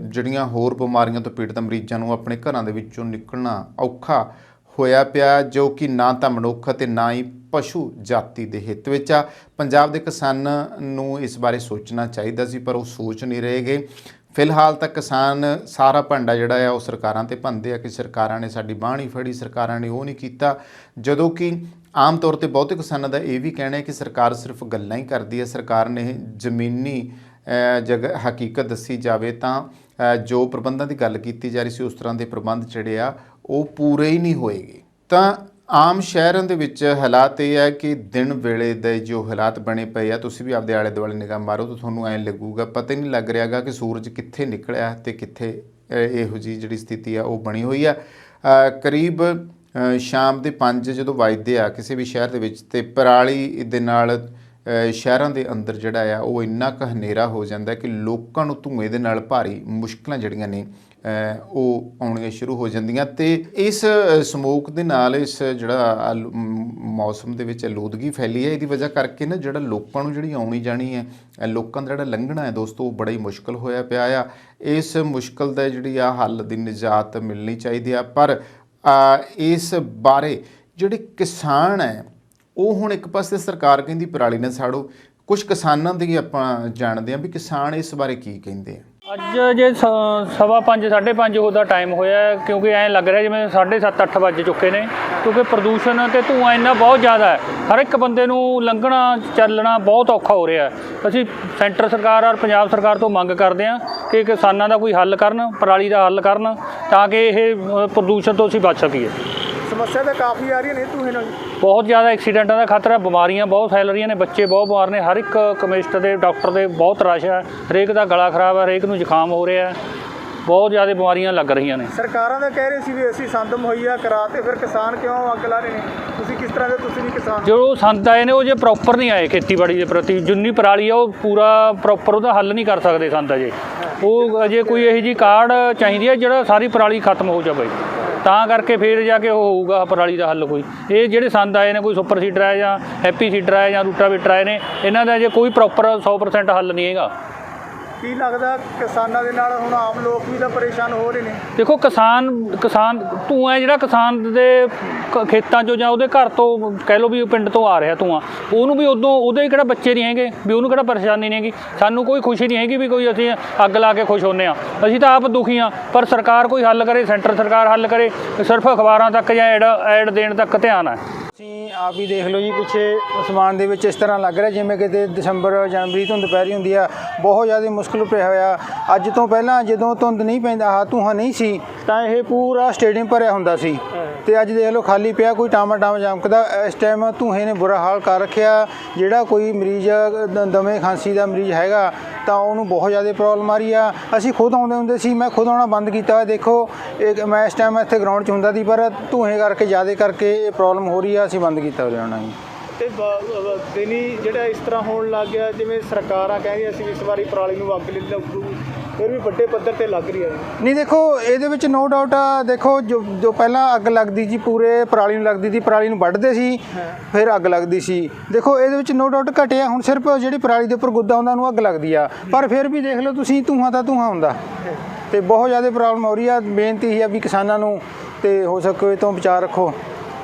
ਜਿਹੜੀਆਂ ਹੋਰ ਬਿਮਾਰੀਆਂ ਤੋਂ ਪੀੜਤ ਮਰੀਜ਼ਾਂ ਨੂੰ ਆਪਣੇ ਘਰਾਂ ਦੇ ਵਿੱਚੋਂ ਨਿਕਲਣਾ ਔਖਾ ਹੋਇਆ ਪਿਆ, ਜੋ ਕਿ ਨਾ ਤਾਂ ਮਨੁੱਖ ਅਤੇ ਨਾ ਹੀ ਪਸ਼ੂ ਜਾਤੀ ਦੇ ਹਿੱਤ ਵਿੱਚ ਆ। ਪੰਜਾਬ ਦੇ ਕਿਸਾਨਾਂ ਨੂੰ ਇਸ ਬਾਰੇ ਸੋਚਣਾ ਚਾਹੀਦਾ ਸੀ, ਪਰ ਉਹ ਸੋਚ ਨਹੀਂ ਰਹੇਗੇ। ਫਿਲਹਾਲ ਤਾਂ ਕਿਸਾਨ ਸਾਰਾ ਭਾਂਡਾ ਜਿਹੜਾ ਆ ਉਹ ਸਰਕਾਰਾਂ 'ਤੇ ਭੰਨਦੇ ਆ ਕਿ ਸਰਕਾਰਾਂ ਨੇ ਸਾਡੀ ਬਾਂਹ ਨਹੀਂ ਫੜੀ, ਸਰਕਾਰਾਂ ਨੇ ਉਹ ਨਹੀਂ ਕੀਤਾ, ਜਦੋਂ ਕਿ ਆਮ ਤੌਰ 'ਤੇ ਬਹੁਤੇ ਕਿਸਾਨਾਂ ਦਾ ਇਹ ਵੀ ਕਹਿਣਾ ਹੈ ਕਿ ਸਰਕਾਰ ਸਿਰਫ ਗੱਲਾਂ ਹੀ ਕਰਦੀ ਹੈ। ਸਰਕਾਰ ਨੇ ਜ਼ਮੀਨੀ ਹਕੀਕਤ ਦੱਸੀ ਜਾਵੇ ਤਾਂ ਜੋ ਪ੍ਰਬੰਧਾਂ ਦੀ ਗੱਲ ਕੀਤੀ ਜਾ ਰਹੀ ਸੀ ਉਸ ਤਰ੍ਹਾਂ ਦੇ ਪ੍ਰਬੰਧ ਜਿਹੜੇ ਆ ਉਹ ਪੂਰੇ ਹੀ ਨਹੀਂ ਹੋਏਗੇ। ਤਾਂ ਆਮ ਸ਼ਹਿਰਾਂ ਦੇ ਵਿੱਚ ਹਾਲਾਤ ਇਹ ਹੈ ਕਿ ਦਿਨ ਵੇਲੇ ਦੇ ਜੋ ਹਾਲਾਤ ਬਣੇ ਪਏ ਆ, ਤੁਸੀਂ ਵੀ ਆਪਦੇ ਆਲੇ ਦੁਆਲੇ ਨਿਗਾਹ ਮਾਰੋ ਤਾਂ ਤੁਹਾਨੂੰ ਐਂ ਲੱਗੂਗਾ, ਪਤਾ ਹੀ ਨਹੀਂ ਲੱਗ ਰਿਹਾ ਗਾ ਕਿ ਸੂਰਜ ਕਿੱਥੇ ਨਿਕਲਿਆ ਅਤੇ ਕਿੱਥੇ ਇਹੋ ਜਿਹੀ ਜਿਹੜੀ ਸਥਿਤੀ ਆ ਉਹ ਬਣੀ ਹੋਈ ਆ। ਕਰੀਬ ਸ਼ਾਮ ਦੇ 5 ਜਦੋਂ ਵੱਜਦੇ ਆ ਕਿਸੇ ਵੀ ਸ਼ਹਿਰ ਦੇ ਵਿੱਚ, ਅਤੇ ਪਰਾਲੀ ਦੇ ਨਾਲ ਸ਼ਹਿਰਾਂ ਦੇ ਅੰਦਰ ਜਿਹੜਾ ਆ ਉਹ ਇੰਨਾ ਕੁ ਹਨੇਰਾ ਹੋ ਜਾਂਦਾ ਕਿ ਲੋਕਾਂ ਨੂੰ ਧੂਏ ਦੇ ਨਾਲ ਭਾਰੀ ਮੁਸ਼ਕਿਲਾਂ ਜਿਹੜੀਆਂ ਨੇ ਉਹ ਆਉਣੀਆਂ ਸ਼ੁਰੂ ਹੋ ਜਾਂਦੀਆਂ। ਅਤੇ ਇਸ ਸਮੋਕ ਦੇ ਨਾਲ ਇਸ ਜਿਹੜਾ ਮੌਸਮ ਦੇ ਵਿੱਚ ਆਲੂਦਗੀ ਫੈਲੀ ਹੈ, ਇਹਦੀ ਵਜ੍ਹਾ ਕਰਕੇ ਨਾ ਜਿਹੜਾ ਲੋਕਾਂ ਨੂੰ ਜਿਹੜੀ ਆਉਣੀ ਜਾਣੀ ਹੈ, ਲੋਕਾਂ ਦਾ ਜਿਹੜਾ ਲੰਘਣਾ ਹੈ ਦੋਸਤੋ, ਉਹ ਬੜਾ ਹੀ ਮੁਸ਼ਕਿਲ ਹੋਇਆ ਪਿਆ ਆ। ਇਸ ਮੁਸ਼ਕਿਲ ਦਾ ਜਿਹੜੀ ਆ ਹੱਲ ਦੀ ਨਿਜਾਤ ਮਿਲਣੀ ਚਾਹੀਦੀ ਆ। ਪਰ ਇਸ ਬਾਰੇ ਜਿਹੜੇ ਕਿਸਾਨ ਹੈ ਉਹ ਹੁਣ ਇੱਕ ਪਾਸੇ ਸਰਕਾਰ ਕਹਿੰਦੀ ਪਰਾਲੀ ਨਾ ਸਾੜੋ, ਕੁਝ ਕਿਸਾਨਾਂ ਦੀ ਆਪਾਂ ਜਾਣਦੇ ਹਾਂ ਵੀ ਕਿਸਾਨ ਇਸ ਬਾਰੇ ਕੀ ਕਹਿੰਦੇ ਆ। ਅੱਜ ਜੇ 5:15 5:30 ਉਹਦਾ ਟਾਈਮ ਹੋਇਆ, ਕਿਉਂਕਿ ਐਂ ਲੱਗ ਰਿਹਾ ਜਿਵੇਂ 7:30 8 ਵੱਜ ਚੁੱਕੇ ਨੇ, ਕਿਉਂਕਿ ਪ੍ਰਦੂਸ਼ਣ ਅਤੇ ਧੂੰਆਂ ਇੰਨਾ ਬਹੁਤ ਜ਼ਿਆਦਾ ਹੈ, ਹਰ ਇੱਕ ਬੰਦੇ ਨੂੰ ਲੰਘਣਾ ਚੱਲਣਾ ਬਹੁਤ ਔਖਾ ਹੋ ਰਿਹਾ। ਅਸੀਂ ਸੈਂਟਰ ਸਰਕਾਰ ਔਰ ਪੰਜਾਬ ਸਰਕਾਰ ਤੋਂ ਮੰਗ ਕਰਦੇ ਹਾਂ ਕਿ ਕਿਸਾਨਾਂ ਦਾ ਕੋਈ ਹੱਲ ਕਰਨ, ਪਰਾਲੀ ਦਾ ਹੱਲ ਕਰਨ, ਤਾਂ ਕਿ ਇਹ ਪ੍ਰਦੂਸ਼ਣ ਤੋਂ ਅਸੀਂ ਬਚ ਸਕੀਏ। ਸਮੱਸਿਆ ਤਾਂ ਕਾਫੀ ਆ ਰਹੀਆਂ ਨੇ ਧੂਏ ਨਾਲ, ਬਹੁਤ ਜ਼ਿਆਦਾ ਐਕਸੀਡੈਂਟਾਂ ਦਾ ਖਤਰਾ, ਬਿਮਾਰੀਆਂ ਬਹੁਤ ਫੈਲ ਰਹੀਆਂ ਨੇ, ਬੱਚੇ ਬਹੁਤ ਬਿਮਾਰ ਨੇ, ਹਰ ਇੱਕ ਕੈਮਿਸਟ ਦੇ ਡਾਕਟਰ ਦੇ ਬਹੁਤ ਰਸ਼ ਹੈ, ਹਰੇਕ ਦਾ ਗਲਾ ਖਰਾਬ ਹੈ, ਹਰੇਕ ਨੂੰ ਜ਼ੁਕਾਮ ਹੋ ਰਿਹਾ, ਬਹੁਤ ਜ਼ਿਆਦਾ ਬਿਮਾਰੀਆਂ ਲੱਗ ਰਹੀਆਂ ਨੇ। ਸਰਕਾਰਾਂ ਤਾਂ ਕਹਿ ਰਹੇ ਸੀ ਵੀ ਅਸੀਂ ਸੰਦ ਮੁਹੱਈਆ ਕਰਾ, ਤੇ ਫਿਰ ਕਿਸਾਨ ਕਿਉਂ ਅੱਗ ਲਾ ਰਹੇ ਨੇ? ਤੁਸੀਂ ਕਿਸ ਤਰ੍ਹਾਂ ਦੇ, ਤੁਸੀਂ ਵੀ ਕਿਸਾਨ? ਜੋ ਸੰਦ ਆਏ ਨੇ ਉਹ ਜੇ ਪ੍ਰੋਪਰ ਨਹੀਂ ਆਏ ਖੇਤੀਬਾੜੀ ਦੇ ਪ੍ਰਤੀ, ਜਿੰਨੀ ਪਰਾਲੀ ਆ ਉਹ ਪੂਰਾ ਪ੍ਰੋਪਰ ਉਹਦਾ ਹੱਲ ਨਹੀਂ ਕਰ ਸਕਦੇ ਸੰਦ ਅਜੇ। ਉਹ ਅਜੇ ਕੋਈ ਇਹੋ ਜਿਹੀ ਕਾਰਡ ਚਾਹੀਦੀ ਹੈ ਜਿਹੜਾ ਸਾਰੀ ਪਰਾਲੀ ਖਤਮ ਹੋ ਜਾਵੇ, ਤਾਂ ਕਰਕੇ ਫਿਰ ਜਾ ਕੇ ਉਹ ਹੋਊਗਾ ਪਰਾਲੀ ਦਾ ਹੱਲ ਕੋਈ। ਇਹ ਜਿਹੜੇ ਸੰਦ ਆਏ ਨੇ, ਕੋਈ ਸੁਪਰ ਸੀਡਰ ਹੈ ਜਾਂ ਹੈਪੀ ਸੀਡਰ ਹੈ ਜਾਂ ਰੂਟਾਵੀਟਰ ਆਏ ਨੇ, ਇਹਨਾਂ ਦਾ ਅਜੇ ਕੋਈ ਪ੍ਰੋਪਰ 100% ਹੱਲ ਨਹੀਂ ਹੈਗਾ। ਕੀ ਲੱਗਦਾ ਕਿਸਾਨਾਂ ਦੇ ਨਾਲ ਹੁਣ ਆਮ ਲੋਕ ਵੀ ਤਾਂ ਪਰੇਸ਼ਾਨ ਹੋ ਰਹੇ ਨੇ? ਦੇਖੋ ਕਿਸਾਨ ਧੂੰਆਂ ਜਿਹੜਾ ਕਿਸਾਨ ਦੇ ਖੇਤਾਂ 'ਚੋਂ ਜਾਂ ਉਹਦੇ ਘਰ ਤੋਂ ਕਹਿ ਲਓ ਵੀ ਪਿੰਡ ਤੋਂ ਆ ਰਿਹਾ ਧੂੰਆਂ, ਉਹਨੂੰ ਵੀ ਉਦੋਂ ਉਹਦੇ ਕਿਹੜਾ ਬੱਚੇ ਨਹੀਂ ਹੈਗੇ ਵੀ ਉਹਨੂੰ ਕਿਹੜਾ ਪਰੇਸ਼ਾਨੀ ਨਹੀਂ ਹੈਗੀ। ਸਾਨੂੰ ਕੋਈ ਖੁਸ਼ੀ ਨਹੀਂ ਹੈਗੀ ਵੀ ਕੋਈ ਅਸੀਂ ਅੱਗ ਲਾ ਕੇ ਖੁਸ਼ ਹੁੰਦੇ ਹਾਂ, ਅਸੀਂ ਤਾਂ ਆਪ ਦੁਖੀ ਹਾਂ। ਪਰ ਸਰਕਾਰ ਕੋਈ ਹੱਲ ਕਰੇ, ਸੈਂਟਰ ਸਰਕਾਰ ਹੱਲ ਕਰੇ, ਸਿਰਫ ਅਖਬਾਰਾਂ ਤੱਕ ਜਾਂ ਐਡ ਦੇਣ ਤੱਕ ਧਿਆਨ ਹੈ। ਤੁਸੀਂ ਆਪ ਹੀ ਦੇਖ ਲਓ ਜੀ, ਪਿੱਛੇ ਅਸਮਾਨ ਦੇ ਵਿੱਚ ਇਸ ਤਰ੍ਹਾਂ ਲੱਗ ਰਿਹਾ ਜਿਵੇਂ ਕਿਤੇ ਦਸੰਬਰ ਜਨਵਰੀ ਧੁੰਦ ਪੈ ਰਹੀ ਹੁੰਦੀ ਆ, ਬਹੁਤ ਜ਼ਿਆਦਾ ਮੁਸ਼ਕਿਲ ਪਿਆ ਹੋਇਆ। ਅੱਜ ਤੋਂ ਪਹਿਲਾਂ ਜਦੋਂ ਧੁੰਦ ਨਹੀਂ ਪੈਂਦਾ, ਧੂੰਆਂ ਨਹੀਂ ਸੀ, ਤਾਂ ਇਹ ਪੂਰਾ ਸਟੇਡੀਅਮ ਭਰਿਆ ਹੁੰਦਾ ਸੀ, ਤੇ ਅੱਜ ਦੇਖ ਲਓ ਖਾਲੀ ਪਿਆ, ਕੋਈ ਟਾਮਾ ਚਮਕਦਾ। ਇਸ ਟਾਈਮ ਧੂੰਏ ਨੇ ਬੁਰਾ ਹਾਲ ਕਰ ਰੱਖਿਆ। ਜਿਹੜਾ ਕੋਈ ਮਰੀਜ਼ ਦਮੇ ਖਾਂਸੀ ਦਾ ਮਰੀਜ਼ ਹੈਗਾ ਤਾਂ ਉਹਨੂੰ ਬਹੁਤ ਜ਼ਿਆਦਾ ਪ੍ਰੋਬਲਮ ਆ ਰਹੀ ਆ। ਅਸੀਂ ਖੁਦ ਆਉਂਦੇ ਹੁੰਦੇ ਸੀ, ਮੈਂ ਖੁਦ ਆਉਣਾ ਬੰਦ ਕੀਤਾ ਹੋਇਆ। ਦੇਖੋ ਮੈਂ ਇਸ ਟਾਈਮ ਇੱਥੇ ਗਰਾਊਂਡ 'ਚ ਹੁੰਦਾ ਸੀ, ਪਰ ਧੂੰਏ ਕਰਕੇ ਜ਼ਿਆਦਾ ਕਰਕੇ ਇਹ ਪ੍ਰੋਬਲਮ ਹੋ ਰਹੀ ਆ, ਅਸੀਂ ਬੰਦ ਕੀਤਾ ਹੋਇਆ ਆਉਣਾ ਜੀ। ਤੇ ਦਿਨੀ ਜਿਹੜਾ ਇਸ ਤਰ੍ਹਾਂ ਹੋਣ ਲੱਗ ਗਿਆ, ਜਿਵੇਂ ਸਰਕਾਰਾਂ ਕਹਿੰਦੀਆਂ ਸੀ ਇਸ ਵਾਰੀ ਪਰਾਲੀ ਨੂੰ ਅੱਗ ਲੱਗੂ, ਫਿਰ ਵੀ ਵੱਡੇ ਪੱਧਰ ਤੇ ਲੱਗ ਰਹੀ ਹੈ। ਨਹੀਂ ਦੇਖੋ ਇਹਦੇ ਵਿੱਚ ਨੋ ਡਾਊਟ ਆ। ਦੇਖੋ ਜੋ ਪਹਿਲਾਂ ਅੱਗ ਲੱਗਦੀ ਸੀ ਪੂਰੇ ਪਰਾਲੀ ਨੂੰ ਲੱਗਦੀ ਸੀ, ਪਰਾਲੀ ਨੂੰ ਵੱਢਦੇ ਸੀ, ਫਿਰ ਅੱਗ ਲੱਗਦੀ ਸੀ। ਦੇਖੋ ਇਹਦੇ ਵਿੱਚ ਨੋ ਡਾਊਟ ਘਟਿਆ, ਹੁਣ ਸਿਰਫ ਜਿਹੜੀ ਪਰਾਲੀ ਦੇ ਉੱਪਰ ਗੁੱਦਾ ਹੁੰਦਾ ਉਹਨੂੰ ਅੱਗ ਲੱਗਦੀ ਆ, ਪਰ ਫਿਰ ਵੀ ਦੇਖ ਲਓ ਤੁਸੀਂ ਧੂੰਆਂ ਤਾਂ ਧੂੰਆਂ ਹੁੰਦਾ, ਤੇ ਬਹੁਤ ਜ਼ਿਆਦਾ ਪ੍ਰੋਬਲਮ ਹੋ ਰਹੀ ਆ। ਬੇਨਤੀ ਇਹ ਆ ਵੀ ਕਿਸਾਨਾਂ ਨੂੰ ਤੇ ਹੋ ਸਕੇ ਤੋਂ ਬਚਾਅ ਰੱਖੋ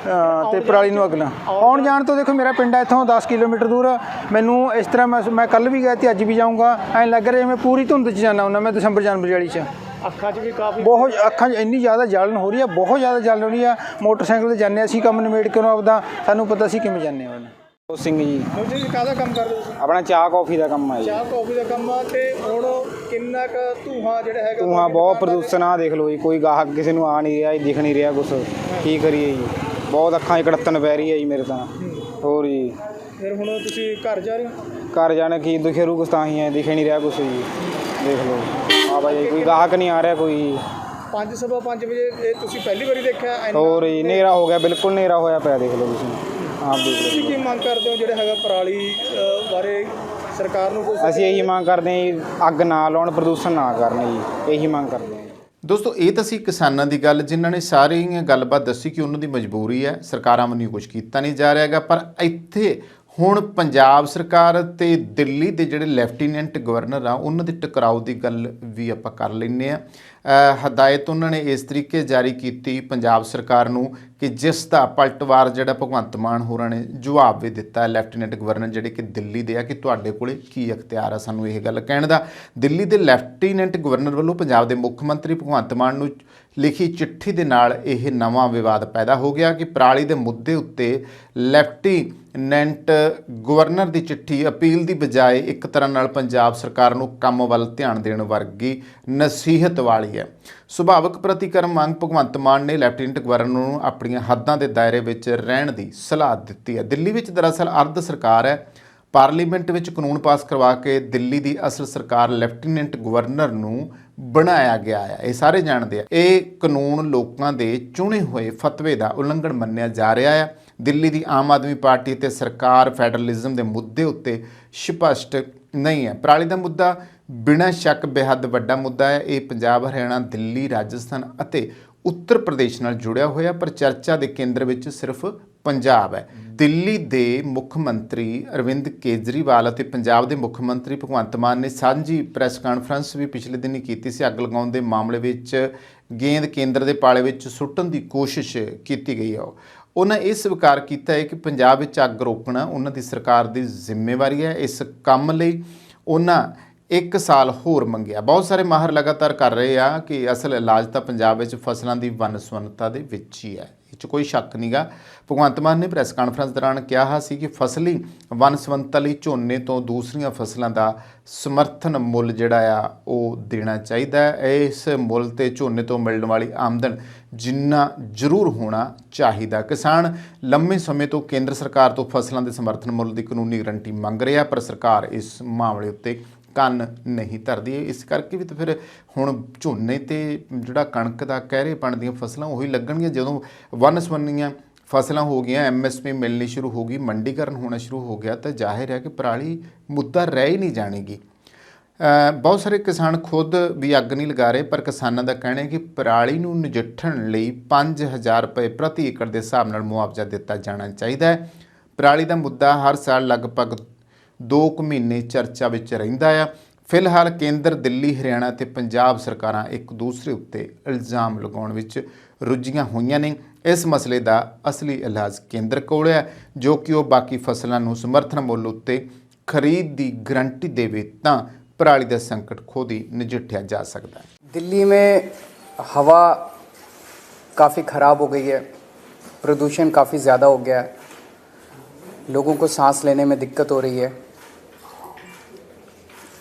ਤੇ ਪਰਾਲੀ ਨੂੰ ਅੱਗ ਨਾ ਆਉਣ ਜਾਣ ਤੋਂ। ਦੇਖੋ ਮੇਰਾ ਪਿੰਡ ਹੈ ਇੱਥੋਂ 10 ਕਿਲੋਮੀਟਰ ਦੂਰ, ਮੈਨੂੰ ਇਸ ਤਰ੍ਹਾਂ ਮੈਂ ਕੱਲ੍ਹ ਵੀ ਗਿਆ ਤੇ ਅੱਜ ਵੀ ਜਾਊਂਗਾ, ਐਂ ਲੱਗ ਰਿਹਾ ਮੈਂ ਪੂਰੀ ਧੁੰਦ 'ਚ ਜਾਣਾ ਹੁੰਦਾ ਮੈਂ ਦਸੰਬਰ ਜਨਵਰੀ ਵਾਲੀ 'ਚ। ਅੱਖਾਂ 'ਚ ਵੀ ਕਾਫੀ ਬਹੁਤ ਅੱਖਾਂ 'ਚ ਇੰਨੀ ਜ਼ਿਆਦਾ ਜਲਨ ਹੋ ਰਹੀ ਆ, ਬਹੁਤ ਜ਼ਿਆਦਾ ਜਲਨ ਹੋ ਰਹੀ ਆ। ਮੋਟਰਸਾਈਕਲ 'ਤੇ ਜਾਂਦੇ ਅਸੀਂ ਕੰਮ ਨਿਬੇੜ ਕੇ ਉਹਨੂੰ ਆਪਦਾ, ਸਾਨੂੰ ਪਤਾ ਸੀ ਕਿਵੇਂ ਜਾਂਦੇ ਹਾਂ। ਸਿੰਘ ਜੀ, ਤੁਸੀਂ ਕਾਹਦਾ ਕੰਮ ਕਰਦੇ ਹੋ? ਆਪਣਾ ਚਾਹ ਕੌਫੀ ਦਾ ਕੰਮ ਹੈ ਜੀ। ਚਾਹ ਕੌਫੀ ਦਾ ਕੰਮ ਆ। ਤੇ ਹੁਣ ਕਿੰਨਾ ਕੁ ਧੂਆਂ ਜਿਹੜਾ ਹੈਗਾ ਧੂੰਆਂ ਬਹੁਤ ਪ੍ਰਦੂਸ਼ਣ ਆ ਦੇਖ ਲਓ ਜੀ, ਕੋਈ ਗਾਹਕ ਕਿਸੇ ਨੂੰ ਆ ਨਹੀਂ ਰਿਹਾ ਜੀ, ਦਿਖ ਨਹੀਂ ਰਿਹਾ ਕੁਛ, ਕੀ ਕਰੀਏ ਜੀ, ਬਹੁਤ ਅੱਖਾਂ 'ਚ ਕੜੱਤਣ ਪੈ ਰਹੀ ਹੈ ਜੀ ਮੇਰੇ ਤਾਂ। ਹੋਰ ਜੀ ਫਿਰ ਹੁਣ ਤੁਸੀਂ ਘਰ ਜਾ ਰਹੇ ਹੋ? ਘਰ ਜਾਣਾ ਕੀ ਦੁਖੇ ਰੂ ਕੁਛ ਤਾਂ ਹੀ ਹੈ, ਦਿਖ ਨਹੀਂ ਰਿਹਾ ਕੁਛ ਜੀ, ਦੇਖ ਲਓ ਆਵਾਜਾਈ, ਕੋਈ ਗਾਹਕ ਨਹੀਂ ਆ ਰਿਹਾ ਕੋਈ ਜੀ। 5:30 ਵਜੇ ਇਹ ਤੁਸੀਂ ਪਹਿਲੀ ਵਾਰੀ ਦੇਖਿਆ ਇੰਨਾ? ਹੋਰ ਜੀ ਹਨੇਰਾ ਹੋ ਗਿਆ, ਬਿਲਕੁਲ ਹਨੇਰਾ ਹੋਇਆ ਪਿਆ, ਦੇਖ ਲਓ ਤੁਸੀਂ ਆਪ ਦੇਖ ਤੁਸੀਂ ਲਓ। ਕੀ ਮੰਗ ਕਰਦੇ ਹੋ ਜਿਹੜਾ ਹੈਗਾ ਪਰਾਲੀ ਬਾਰੇ ਸਰਕਾਰ ਨੂੰ ਕੋਈ ਅਸੀਂ ਇਹੀ ਮੰਗ ਕਰਦੇ ਹਾਂ ਜੀ, ਅੱਗ ਨਾ ਲਾਉਣ, ਪ੍ਰਦੂਸ਼ਣ ਨਾ ਕਰਨ ਜੀ, ਇਹੀ ਮੰਗ ਕਰਦੇ ਹਾਂ। ਦੋਸਤੋ ਇਹ ਤਾਂ ਸੀ ਕਿਸਾਨਾਂ ਦੀ ਗੱਲ, ਜਿਨ੍ਹਾਂ ਨੇ ਸਾਰੀ ਗੱਲਬਾਤ ਦੱਸੀ ਕਿ ਉਹਨਾਂ ਦੀ ਮਜਬੂਰੀ ਹੈ, ਸਰਕਾਰਾਂ ਵੱਲੋਂ ਕੁਝ ਕੀਤਾ ਨਹੀਂ ਜਾ ਰਿਹਾ ਹੈਗਾ। ਪਰ ਇੱਥੇ ਹੁਣ ਪੰਜਾਬ ਸਰਕਾਰ ਤੇ ਦਿੱਲੀ ਦੇ ਜਿਹੜੇ ਲੈਫਟੀਨੈਂਟ ਗਵਰਨਰ ਆ ਉਹਨਾਂ ਦੇ ਟਕਰਾਓ ਦੀ ਗੱਲ ਵੀ ਆਪਾਂ ਕਰ ਲੈਂਦੇ ਆ। ਹਦਾਇਤ ਉਹਨਾਂ ਨੇ ਇਸ ਤਰੀਕੇ ਜਾਰੀ ਕੀਤੀ ਪੰਜਾਬ ਸਰਕਾਰ ਨੂੰ ਕਿ ਜਿਸ ਦਾ ਪਲਟਵਾਰ ਜਿਹੜਾ ਭਗਵੰਤ ਮਾਨ ਹੋਰਾਂ ਨੇ ਜਵਾਬ ਵੀ ਦਿੱਤਾ ਲੈਫਟੀਨੈਂਟ ਗਵਰਨਰ ਜਿਹੜੇ ਕਿ ਦਿੱਲੀ ਦੇ ਆ ਕਿ ਤੁਹਾਡੇ ਕੋਲੇ ਕੀ ਅਖਤਿਆਰ ਆ ਸਾਨੂੰ ਇਹ ਗੱਲ ਕਹਿਣ ਦਾ। ਦਿੱਲੀ ਦੇ ਲੈਫਟੀਨੈਂਟ ਗਵਰਨਰ ਵੱਲੋਂ ਪੰਜਾਬ ਦੇ ਮੁੱਖ ਮੰਤਰੀ ਭਗਵੰਤ ਮਾਨ ਨੂੰ ਲਿਖੀ ਚਿੱਠੀ ਦੇ ਨਾਲ ਇਹ ਨਵਾਂ ਵਿਵਾਦ ਪੈਦਾ ਹੋ ਗਿਆ ਕਿ ਪਰਾਲੀ ਦੇ ਮੁੱਦੇ ਉੱਤੇ ਲੈਫਟੀਨੈਂਟ ਗਵਰਨਰ ਦੀ ਚਿੱਠੀ ਅਪੀਲ ਦੀ ਬਜਾਏ ਇੱਕ ਤਰ੍ਹਾਂ ਨਾਲ ਪੰਜਾਬ ਸਰਕਾਰ ਨੂੰ ਕੰਮ ਵੱਲ ਧਿਆਨ ਦੇਣ ਵਰਗੀ ਨਸੀਹਤ ਵਾਲੀ ਹੈ। ਸੁਭਾਵਿਕ ਪ੍ਰਤੀਕਰਮ ਮੰਗ ਭਗਵੰਤ ਮਾਨ ਨੇ ਲੈਫਟੀਨੈਂਟ ਗਵਰਨਰ ਨੂੰ ਆਪਣੀਆਂ ਹੱਦਾਂ ਦੇ ਦਾਇਰੇ ਵਿੱਚ ਰਹਿਣ ਦੀ ਸਲਾਹ ਦਿੱਤੀ ਹੈ। ਦਿੱਲੀ ਵਿੱਚ ਦਰਅਸਲ ਅਰਧ ਸਰਕਾਰ ਹੈ। ਪਾਰਲੀਮੈਂਟ ਵਿੱਚ ਕਾਨੂੰਨ ਪਾਸ ਕਰਵਾ ਕੇ ਦਿੱਲੀ ਦੀ ਅਸਲ ਸਰਕਾਰ ਲੈਫਟੀਨੈਂਟ ਗਵਰਨਰ ਨੂੰ ਬਣਾਇਆ ਗਿਆ ਹੈ। ਇਹ ਸਾਰੇ ਜਾਣਦੇ ਆ ਇਹ ਕਾਨੂੰਨ ਲੋਕਾਂ ਦੇ ਚੁਣੇ ਹੋਏ ਫਤਵੇ ਦਾ ਉਲੰਘਣ ਮੰਨਿਆ ਜਾ ਰਿਹਾ ਹੈ। ਦਿੱਲੀ ਦੀ ਆਮ ਆਦਮੀ ਪਾਰਟੀ ਤੇ ਸਰਕਾਰ ਫੈਡਰਲਿਜ਼ਮ ਦੇ ਮੁੱਦੇ ਉੱਤੇ ਸਪਸ਼ਟ ਨਹੀਂ ਹੈ। ਪਰਾਲੀ ਦਾ ਮੁੱਦਾ ਬਿਨਾਂ ਸ਼ੱਕ ਬੇਹੱਦ ਵੱਡਾ ਮੁੱਦਾ ਹੈ। ਇਹ ਪੰਜਾਬ, ਹਰਿਆਣਾ, ਦਿੱਲੀ, ਰਾਜਸਥਾਨ ਅਤੇ ਉੱਤਰ ਪ੍ਰਦੇਸ਼ ਨਾਲ ਜੁੜਿਆ ਹੋਇਆ, ਪਰ ਚਰਚਾ ਦੇ ਕੇਂਦਰ ਵਿੱਚ ਸਿਰਫ ਪੰਜਾਬ ਹੈ। ਦਿੱਲੀ ਦੇ ਮੁੱਖ ਮੰਤਰੀ ਅਰਵਿੰਦ ਕੇਜਰੀਵਾਲ ਅਤੇ ਪੰਜਾਬ ਦੇ ਮੁੱਖ ਮੰਤਰੀ ਭਗਵੰਤ ਮਾਨ ਨੇ ਸਾਂਝੀ ਪ੍ਰੈਸ ਕਾਨਫਰੰਸ ਵੀ ਪਿਛਲੇ ਦਿਨ ਹੀ ਕੀਤੀ ਸੀ। ਅੱਗ ਲਗਾਉਣ ਦੇ ਮਾਮਲੇ ਵਿੱਚ ਗੇਂਦ ਕੇਂਦਰ ਦੇ ਪਾਲੇ ਵਿੱਚ ਸੁੱਟਣ ਦੀ ਕੋਸ਼ਿਸ਼ ਕੀਤੀ ਗਈ ਹੈ। ਉਹਨਾਂ ਇਹ ਸਵੀਕਾਰ ਕੀਤਾ ਹੈ ਕਿ ਪੰਜਾਬ ਵਿੱਚ ਅੱਗ ਰੋਕਣਾ ਉਹਨਾਂ ਦੀ ਸਰਕਾਰ ਦੀ ਜ਼ਿੰਮੇਵਾਰੀ ਹੈ। ਇਸ ਕੰਮ ਲਈ ਉਹਨਾਂ 1 ਸਾਲ ਹੋਰ ਮੰਗਿਆ। ਬਹੁਤ ਸਾਰੇ ਮਾਹਰ ਲਗਾਤਾਰ ਕਰ ਰਹੇ ਆ ਕਿ ਅਸਲ ਇਲਾਜ ਤਾਂ ਪੰਜਾਬ ਵਿੱਚ ਫਸਲਾਂ ਦੀ ਵੰਨ-ਸੁਵੰਨਤਾ ਦੇ ਵਿੱਚ ਹੀ ਹੈ, ਇਹ 'ਚ ਕੋਈ ਸ਼ੱਕ ਨਹੀਂਗਾ। ਭਗਵੰਤ ਮਾਨ ਨੇ ਪ੍ਰੈਸ ਕਾਨਫਰੰਸ ਦੌਰਾਨ ਕਿਹਾ ਸੀ ਕਿ ਫਸਲੀ ਵੰਨ-ਸੁਵੰਨਤਾ ਲਈ ਝੋਨੇ ਤੋਂ ਦੂਸਰੀਆਂ ਫਸਲਾਂ ਦਾ ਸਮਰਥਨ ਮੁੱਲ ਜਿਹੜਾ ਆ ਉਹ ਦੇਣਾ ਚਾਹੀਦਾ ਹੈ। ਇਸ ਮੁੱਲ ਤੇ ਝੋਨੇ ਤੋਂ ਮਿਲਣ ਵਾਲੀ ਆਮਦਨ ਜਿੰਨਾ ਜ਼ਰੂਰ ਹੋਣਾ ਚਾਹੀਦਾ। ਕਿਸਾਨ ਲੰਮੇ ਸਮੇਂ ਤੋਂ ਕੇਂਦਰ ਸਰਕਾਰ ਤੋਂ ਫਸਲਾਂ ਦੇ ਸਮਰਥਨ ਮੁੱਲ ਦੀ ਕਾਨੂੰਨੀ ਗਰੰਟੀ ਮੰਗ ਰਿਹਾ, ਪਰ ਸਰਕਾਰ ਇਸ ਮਾਮਲੇ ਉੱਤੇ ਕੰਨ ਨਹੀਂ ਧਰਦੀ। ਇਸ ਕਰਕੇ ਵੀ ਤਾਂ ਫਿਰ ਹੁਣ ਝੋਨੇ ਤੇ ਜਿਹੜਾ ਕਣਕ ਦਾ ਕਹਿਰੇਪਣ ਦੀਆਂ ਫਸਲਾਂ ਉਹੀ ਲੱਗਣਗੀਆਂ। ਜਦੋਂ ਵੰਨ-ਸੁਵੰਨੀਆਂ ਫਸਲਾਂ ਹੋ ਗਈਆਂ, MSP ਮਿਲਣੀ ਸ਼ੁਰੂ ਹੋ ਗਈ, ਮੰਡੀਕਰਨ ਹੋਣਾ ਸ਼ੁਰੂ ਹੋ ਗਿਆ, ਤਾਂ ਜ਼ਾਹਿਰ ਹੈ ਕਿ ਪਰਾਲੀ ਮੁੱਦਾ ਰਹਿ ਹੀ ਨਹੀਂ ਜਾਣੇਗੀ। ਬਹੁਤ ਸਾਰੇ ਕਿਸਾਨ ਖੁਦ ਵੀ ਅੱਗ ਨਹੀਂ ਲਗਾ ਰਹੇ, ਪਰ ਕਿਸਾਨਾਂ ਦਾ ਕਹਿਣਾ ਹੈ ਕਿ ਪਰਾਲੀ ਨੂੰ ਨਜਿੱਠਣ ਲਈ 5000 ਰੁਪਏ ਪ੍ਰਤੀ ਏਕੜ ਦੇ ਹਿਸਾਬ ਨਾਲ ਮੁਆਵਜ਼ਾ ਦਿੱਤਾ ਜਾਣਾ ਚਾਹੀਦਾ ਹੈ। ਪਰਾਲੀ ਦਾ ਮੁੱਦਾ ਹਰ ਸਾਲ ਲਗਭਗ 2 ਮਹੀਨੇ ਚਰਚਾ ਵਿੱਚ ਰਹਿੰਦਾ ਆ। ਫਿਲਹਾਲ ਕੇਂਦਰ, ਦਿੱਲੀ, ਹਰਿਆਣਾ ਅਤੇ ਪੰਜਾਬ ਸਰਕਾਰਾਂ ਇੱਕ ਦੂਸਰੇ ਉੱਤੇ ਇਲਜ਼ਾਮ ਲਗਾਉਣ ਵਿੱਚ ਰੁੱਝੀਆਂ ਹੋਈਆਂ ਨੇ। ਇਸ ਮਸਲੇ ਦਾ ਅਸਲੀ ਇਲਾਜ ਕੇਂਦਰ ਕੋਲ ਹੈ, ਜੋ ਕਿ ਉਹ ਬਾਕੀ ਫਸਲਾਂ ਨੂੰ ਸਮਰਥਨ ਮੁੱਲ ਉੱਤੇ ਖਰੀਦ ਦੀ ਗਰੰਟੀ ਦੇਵੇ ਤਾਂ पराली का संकट खुद ही नजिठिया जा सकता है। दिल्ली में हवा काफ़ी ख़राब हो गई है, प्रदूषण काफ़ी ज़्यादा हो गया है, लोगों को सांस लेने में दिक्कत हो रही है।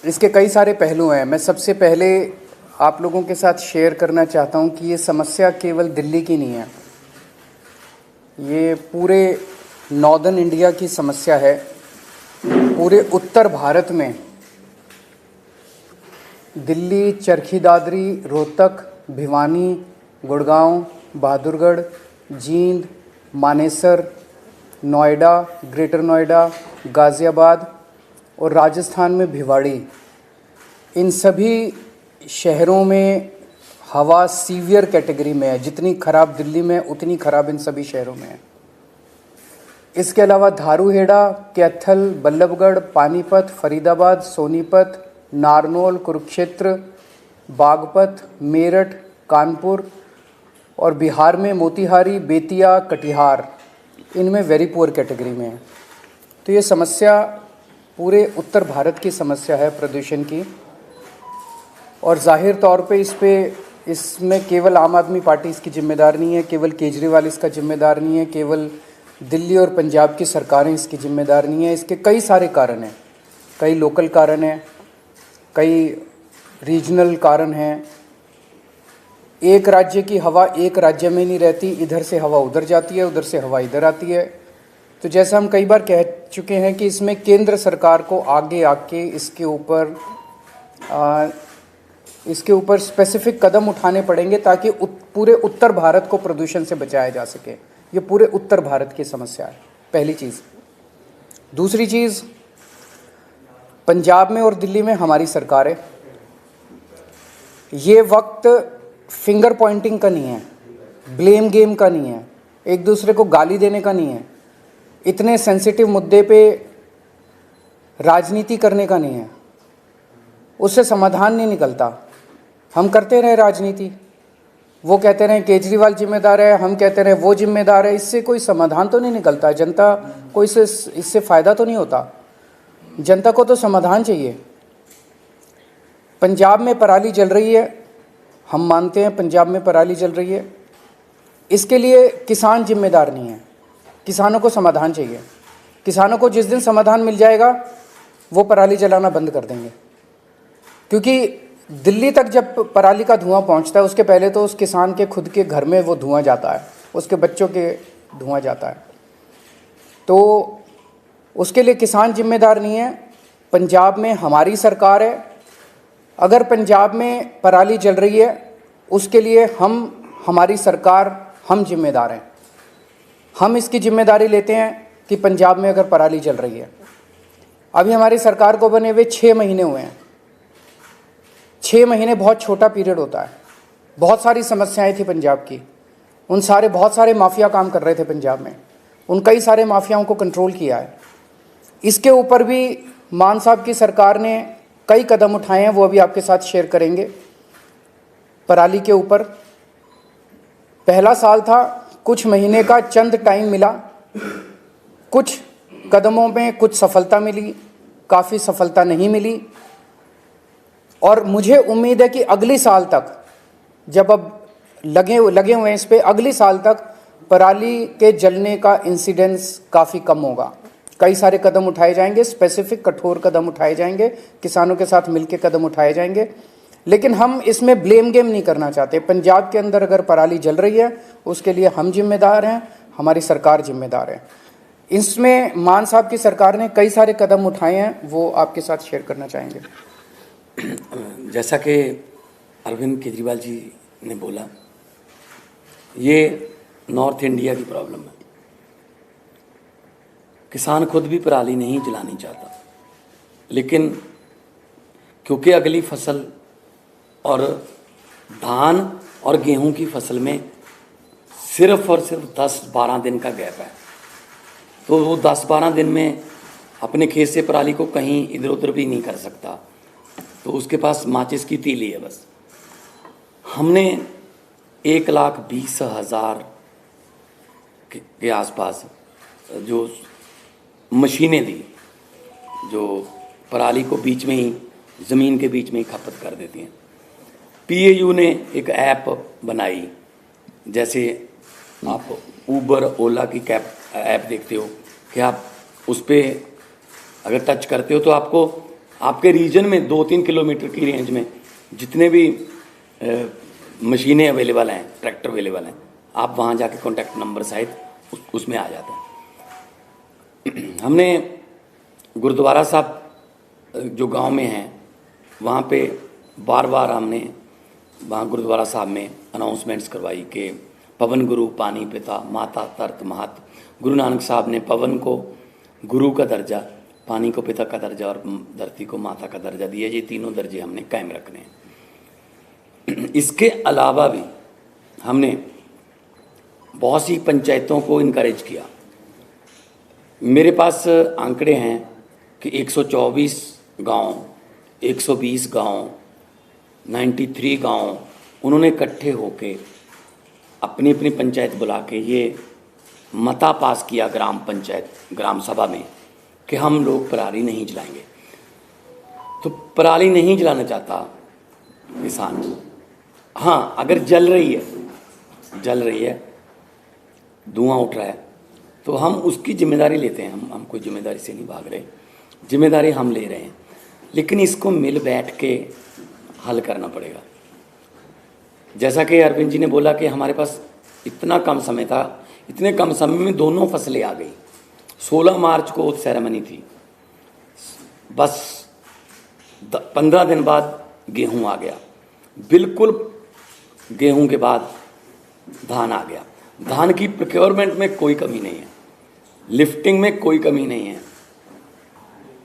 इसके कई सारे पहलू हैं। मैं सबसे पहले आप लोगों के साथ शेयर करना चाहता हूं कि ये समस्या केवल दिल्ली की नहीं है, ये पूरे नॉर्दर्न इंडिया की समस्या है। पूरे उत्तर भारत में दिल्ली, चरखी दादरी, रोहतक, भिवानी, गुड़गांव, बहादुरगढ़, जींद, मानेसर, नोएडा, ग्रेटर नोएडा, गाज़ियाबाद और राजस्थान में भिवाड़ी, इन सभी शहरों में हवा सीवियर कैटेगरी में है। जितनी ख़राब दिल्ली में उतनी ख़राब इन सभी शहरों में है। इसके अलावा धारूहेड़ा, कैथल, बल्लभगढ़, पानीपत, फरीदाबाद, सोनीपत, नारनौल, कुरुक्षेत्र, बागपत, मेरठ, कानपुर और बिहार में मोतिहारी, बेतिया, कटिहार, इनमें वेरी पुअर कैटेगरी में है। तो ये समस्या पूरे उत्तर भारत की समस्या है प्रदूषण की, और जाहिर तौर पे इसमें केवल आम आदमी पार्टी इसकी जिम्मेदार नहीं है, केवल केजरीवाल इसका जिम्मेदार नहीं है, केवल दिल्ली और पंजाब की सरकारें इसकी जिम्मेदार नहीं है। इसके कई सारे कारण हैं, कई लोकल कारण हैं, कई रीजनल कारण हैं। एक राज्य की हवा एक राज्य में नहीं रहती, इधर से हवा उधर जाती है, उधर से हवा इधर आती है। तो जैसा हम कई बार कह चुके हैं कि इसमें केंद्र सरकार को आगे आके इसके ऊपर स्पेसिफिक कदम उठाने पड़ेंगे ताकि पूरे उत्तर भारत को प्रदूषण से बचाया जा सके। ये पूरे उत्तर भारत की समस्या है, पहली चीज़। दूसरी चीज़, पंजाब में और दिल्ली में हमारी सरकार है। ये वक्त फिंगर पॉइंटिंग का नहीं है, ब्लेम गेम का नहीं है, एक दूसरे को गाली देने का नहीं है, इतने सेंसिटिव मुद्दे पे राजनीति करने का नहीं है। उससे समाधान नहीं निकलता। हम करते रहे राजनीति, वो कहते रहे केजरीवाल जिम्मेदार है, हम कहते रहे वो जिम्मेदार है, इससे कोई समाधान तो नहीं निकलता। जनता को इससे फ़ायदा तो नहीं होता। जनता को तो समाधान चाहिए। पंजाब में पराली जल रही है, हम मानते हैं पंजाब में पराली जल रही है, इसके लिए किसान जिम्मेदार नहीं है। किसानों को समाधान चाहिए। किसानों को जिस दिन समाधान मिल जाएगा वो पराली जलाना बंद कर देंगे, क्योंकि दिल्ली तक जब पराली का धुआं पहुंचता है उसके पहले तो उस किसान के खुद के घर में वो धुआं जाता है, उसके बच्चों के धुआं जाता है। तो उसके लिए किसान जिम्मेदार नहीं है। पंजाब में हमारी सरकार है। अगर पंजाब में पराली जल रही है उसके लिए हमारी सरकार, हम जिम्मेदार हैं। हम इसकी जिम्मेदारी लेते हैं कि पंजाब में अगर पराली जल रही है, अभी हमारी सरकार को बने हुए 6 महीने हुए हैं। 6 महीने बहुत छोटा पीरियड होता है। बहुत सारी समस्याएं थी पंजाब की, बहुत सारे माफिया काम कर रहे थे पंजाब में, उन कई सारे माफियाओं को कंट्रोल किया है। इसके ऊपर भी मान साहब की सरकार ने कई कदम उठाए हैं, वो अभी आपके साथ शेयर करेंगे। पराली के ऊपर पहला साल था, कुछ महीने का चंद टाइम मिला, कुछ कदमों में कुछ सफलता मिली, काफ़ी सफलता नहीं मिली। और मुझे उम्मीद है कि अगली साल तक, जब अब लगे हुए हैं इस पे, अगली साल तक पराली के जलने का इंसिडेंस काफ़ी कम होगा। कई सारे कदम उठाए जाएंगे, स्पेसिफिक कठोर कदम उठाए जाएंगे, किसानों के साथ मिलकर कदम उठाए जाएंगे। लेकिन हम इसमें ब्लेम गेम नहीं करना चाहते। पंजाब के अंदर अगर पराली जल रही है उसके लिए हम जिम्मेदार हैं, हमारी सरकार जिम्मेदार है। इसमें मान साहब की सरकार ने कई सारे कदम उठाए हैं, वो आपके साथ शेयर करना चाहेंगे। जैसा कि अरविंद केजरीवाल जी ने बोला, ये नॉर्थ इंडिया की प्रॉब्लम है। किसान खुद भी पराली नहीं जलानी चाहता, लेकिन क्योंकि अगली फसल और धान और गेहूं की फसल में सिर्फ और सिर्फ 10-12 दिन का गैप है, तो वो 10-12 दिन में अपने खेत से पराली को कहीं इधर उधर भी नहीं कर सकता, तो उसके पास माचिस की तीली है बस। हमने 1,20,000 के आसपास जो मशीनें दी, जो पराली को बीच में ही, ज़मीन के बीच में ही खपत कर देती हैं। PAU ने एक ऐप बनाई, जैसे आप ऊबर ओला की कैब ऐप देखते हो कि आप उस पर अगर टच करते हो तो आपको आपके रीजन में 2-3 किलोमीटर की रेंज में जितने भी मशीनें अवेलेबल हैं, ट्रैक्टर अवेलेबल हैं, आप वहाँ जाके कॉन्टैक्ट नंबर सहित उसमें आ जाता है। हमने गुरुद्वारा साहब जो गांव में हैं वहाँ पे बार बार हमने वहाँ गुरुद्वारा साहब में अनाउंसमेंट्स करवाई कि पवन गुरु पानी पिता माता तरत महत। गुरु नानक साहब ने पवन को गुरु का दर्जा, पानी को पिता का दर्जा और धरती को माता का दर्जा दिया। ये तीनों दर्जे हमने कायम रखने हैं। इसके अलावा भी हमने बहुत सी पंचायतों को इनकरेज किया। मेरे पास आंकड़े हैं कि 124 गांव, 120 गांव, 93 गांव, उन्होंने इकट्ठे होके अपनी अपनी पंचायत बुला के ये मता पास किया ग्राम पंचायत, ग्राम सभा में, कि हम लोग पराली नहीं जलाएंगे। तो पराली नहीं जलाना चाहता किसान, हाँ अगर जल रही है, धुआं उठ रहा है, तो हम उसकी जिम्मेदारी लेते हैं। हम कोई जिम्मेदारी से नहीं भाग रहे, जिम्मेदारी हम ले रहे हैं। लेकिन इसको मिल बैठ के हल करना पड़ेगा। जैसा कि अरविंद जी ने बोला कि हमारे पास इतना कम समय था, इतने कम समय में दोनों फसलें आ गई। 16 मार्च को सेरेमनी थी, बस 15 दिन बाद गेहूं आ गया, बिल्कुल गेहूं के बाद धान आ गया। धान की प्रोक्योरमेंट में कोई कमी नहीं है, लिफ्टिंग में कोई कमी नहीं है,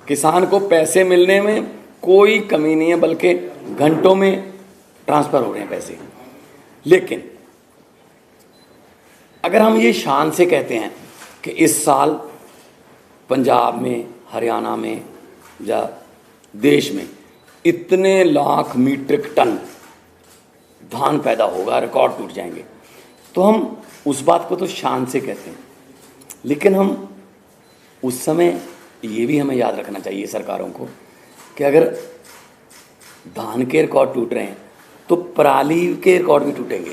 किसान को पैसे मिलने में कोई कमी नहीं है, बल्कि घंटों में ट्रांसफ़र हो रहे हैं पैसे। लेकिन अगर हम ये शान से कहते हैं कि इस साल पंजाब में, हरियाणा में या देश में इतने लाख मीट्रिक टन धान पैदा होगा, रिकॉर्ड टूट जाएंगे, तो हम उस बात को तो शान से कहते हैं। लेकिन हम उस समय ये भी हमें याद रखना चाहिए सरकारों को कि अगर धान के रिकॉर्ड टूट रहे हैं तो पराली के रिकॉर्ड भी टूटेंगे,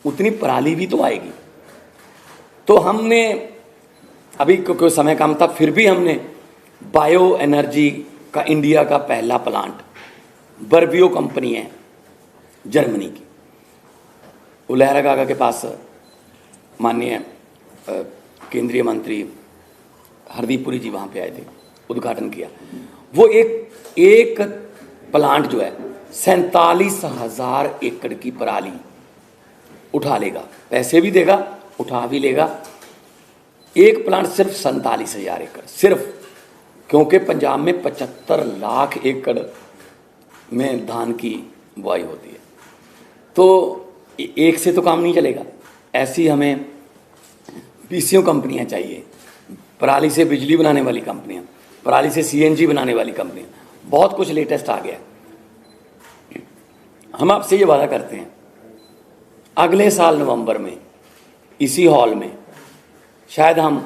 उतनी पराली भी तो आएगी। तो हमने अभी क्योंकि समय कम था, फिर भी हमने बायो एनर्जी का इंडिया का पहला प्लांट, बर्बियो कंपनी है जर्मनी की, उलहरा काका के पास माननीय केंद्रीय मंत्री हरदीप पुरी जी वहाँ पे आए थे, उद्घाटन किया। वो एक प्लांट जो है 47,000 एकड़ की पराली उठा लेगा, पैसे भी देगा, उठा भी लेगा। एक प्लांट सिर्फ 47,000 एकड़, सिर्फ, क्योंकि पंजाब में 75 लाख एकड़ में धान की बुआई होती है। तो एक से तो काम नहीं चलेगा, ऐसी हमें पीसीओ कंपनियां चाहिए, पराली से बिजली बनाने वाली कंपनियां, पराली से सीएनजी बनाने वाली कंपनियां, बहुत कुछ लेटेस्ट आ गया। हम आपसे ये वादा करते हैं, अगले साल नवंबर में इसी हॉल में शायद हम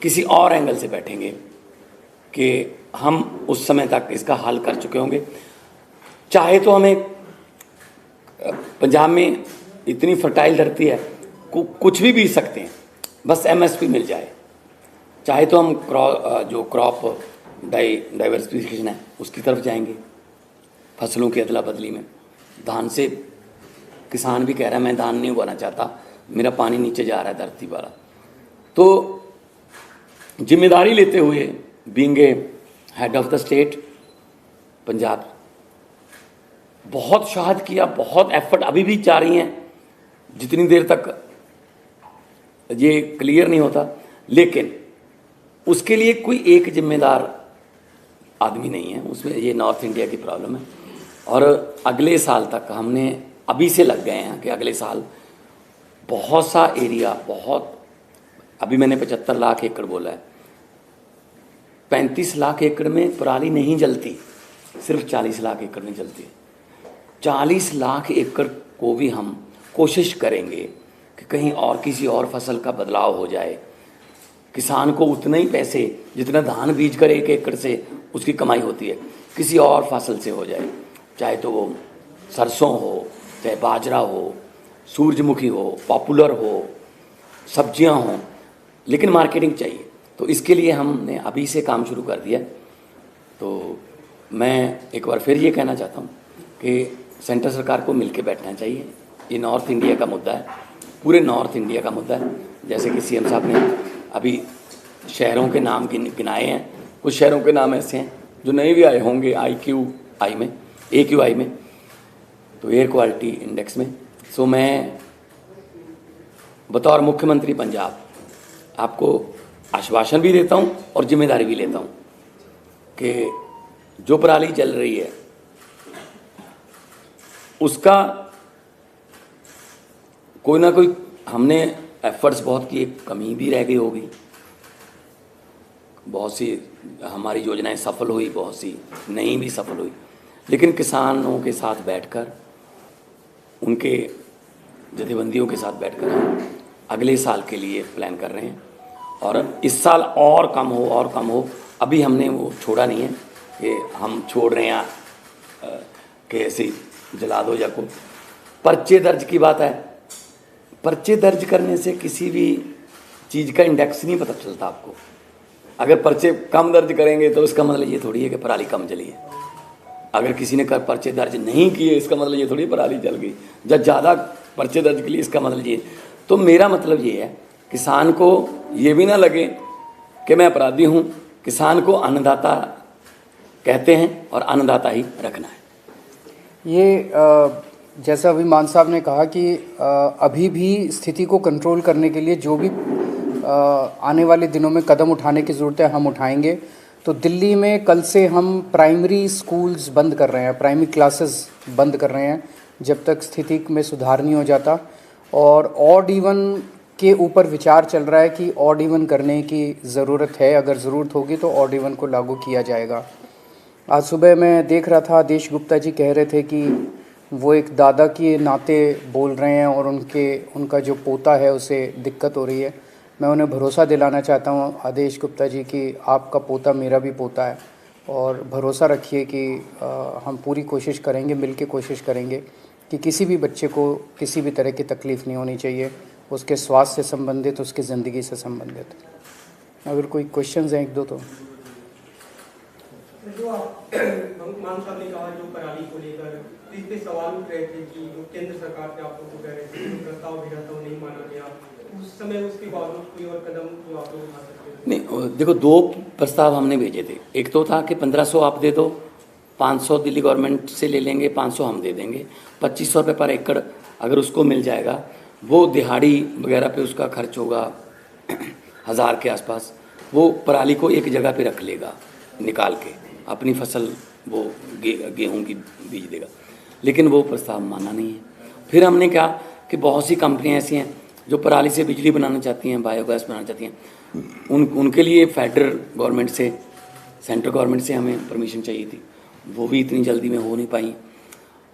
किसी और एंगल से बैठेंगे कि हम उस समय तक इसका हल कर चुके होंगे। चाहे तो हमें, पंजाब में इतनी फर्टाइल धरती है, कुछ भी बीज सकते हैं, बस एमएसपी मिल जाए। चाहे तो हम जो क्रॉप डाइवर्सिफिकेशन है उसकी तरफ जाएंगे, फसलों की अदला बदली में। धान से किसान भी कह रहा है मैं धान नहीं उगाना चाहता, मेरा पानी नीचे जा रहा है धरती वाला। तो जिम्मेदारी लेते हुए, being a head of the state Punjab, बहुत शहाद किया, बहुत एफर्ट अभी भी जारी हैं, जितनी देर तक ये क्लियर नहीं होता। लेकिन उसके लिए कोई एक जिम्मेदार आदमी नहीं है, उसमें ये नॉर्थ इंडिया की प्रॉब्लम है। और अगले साल तक हमने अभी से लग गए हैं कि अगले साल बहुत सा एरिया, बहुत, अभी मैंने 75 लाख एकड़ बोला है, 35 लाख एकड़ में पराली नहीं जलती, सिर्फ 40 लाख एकड़ में जलती है। 40 लाख एकड़ को भी हम कोशिश करेंगे कि कहीं और किसी और फसल का बदलाव हो जाए, किसान को उतना ही पैसे जितना धान बीज कर 1 एकड़ से उसकी कमाई होती है किसी और फसल से हो जाए, चाहे तो वो सरसों हो, चाहे बाजरा हो, सूरजमुखी हो, पॉपुलर हो, सब्जियां हों, लेकिन मार्केटिंग चाहिए। तो इसके लिए हमने अभी से काम शुरू कर दिया। तो मैं एक बार फिर ये कहना चाहता हूँ कि सेंट्रल सरकार को मिलकर बैठना चाहिए। ये नॉर्थ इंडिया का मुद्दा है, पूरे नॉर्थ इंडिया का मुद्दा है। जैसे कि सीएम साहब ने अभी शहरों के नाम गिनाए हैं, कुछ शहरों के नाम ऐसे हैं जो नए भी आए होंगे AQI में, तो एयर क्वालिटी इंडेक्स में। सो मैं बतौर मुख्यमंत्री पंजाब आपको आश्वासन भी देता हूँ और जिम्मेदारी भी लेता हूँ कि जो पराली जल रही है उसका कोई ना कोई, हमने एफर्ट्स बहुत किए, कमी भी रह गई होगी, बहुत सी हमारी योजनाएं सफल हुई, बहुत सी नहीं भी सफल हुई, लेकिन किसानों के साथ बैठकर, उनके जथेबंदियों के साथ बैठकर हम अगले साल के लिए प्लान कर रहे हैं। और इस साल और कम हो, अभी हमने वो छोड़ा नहीं है कि हम छोड़ रहे हैं कि ऐसे जला दो या को। पर्चे दर्ज की बात है, पर्चे दर्ज करने से किसी भी चीज़ का इंडेक्स नहीं पता चलता आपको। अगर पर्चे कम दर्ज करेंगे तो उसका मतलब ये थोड़ी है कि पराली कम जली है। अगर किसी ने कर पर्चे दर्ज नहीं किए इसका मतलब ये थोड़ी पराली जल गई, जब ज़्यादा पर्चे दर्ज के लिए इसका मतलब ये। तो मेरा मतलब ये है किसान को ये भी ना लगे कि मैं अपराधी हूँ, किसान को अन्नदाता कहते हैं और अन्नदाता ही रखना है। ये जैसा अभी मान साहब ने कहा कि अभी भी स्थिति को कंट्रोल करने के लिए जो भी आने वाले दिनों में कदम उठाने की ज़रूरत है हम उठाएंगे। तो दिल्ली में कल से हम प्राइमरी स्कूल्स बंद कर रहे हैं, प्राइमरी क्लासेस बंद कर रहे हैं जब तक स्थिति में सुधार नहीं हो जाता। और ऑड इवन के ऊपर विचार चल रहा है कि ऑड इवन करने की ज़रूरत है, अगर ज़रूरत होगी तो ऑड इवन को लागू किया जाएगा। आज सुबह मैं देख रहा था आदेश गुप्ता जी कह रहे थे कि वो एक दादा के नाते बोल रहे हैं और उनका जो पोता है उसे दिक्कत हो रही है। मैं उन्हें भरोसा दिलाना चाहता हूँ आदेश गुप्ता जी कि आपका पोता मेरा भी पोता है और भरोसा रखिए कि हम पूरी कोशिश करेंगे, मिल के कोशिश करेंगे कि किसी भी बच्चे को किसी भी तरह की तकलीफ़ नहीं होनी चाहिए, उसके स्वास्थ्य से संबंधित, उसकी ज़िंदगी से संबंधित। अगर कोई क्वेश्चंस हैं एक दो तो। जो आप मान साहब ने कहा जो पराली को लेकर इस पे सवाल उठ रहे थे कि जो केंद्र सरकार से आप लोग को कह रहे थे जो प्रस्ताव भेजा था वो नहीं माना गया, उस समय उसके बावजूद कोई और कदम जो आप लोग उठा सकते थे? नहीं, देखो 2 प्रस्ताव हमने भेजे थे। एक तो था कि 1500 आप दे दो, 500 दिल्ली गवर्नमेंट से ले लेंगे, 500 हम दे देंगे, 2500 रुपये पर एकड़ अगर उसको मिल जाएगा, वो दिहाड़ी वगैरह पे उसका खर्च होगा 1000 के आसपास, वो पराली को एक जगह पे रख लेगा निकाल के, अपनी फसल वो गेहूं की बीज देगा। लेकिन वो प्रस्ताव माना नहीं है। फिर हमने कहा कि बहुत सी कंपनियां ऐसी हैं जो पराली से बिजली बनाना चाहती हैं, बायोगैस बनाना चाहती हैं, उनके लिए फेडरल गवर्नमेंट से, सेंट्रल गवर्नमेंट से हमें परमिशन चाहिए थी, वो भी इतनी जल्दी में हो नहीं पाई।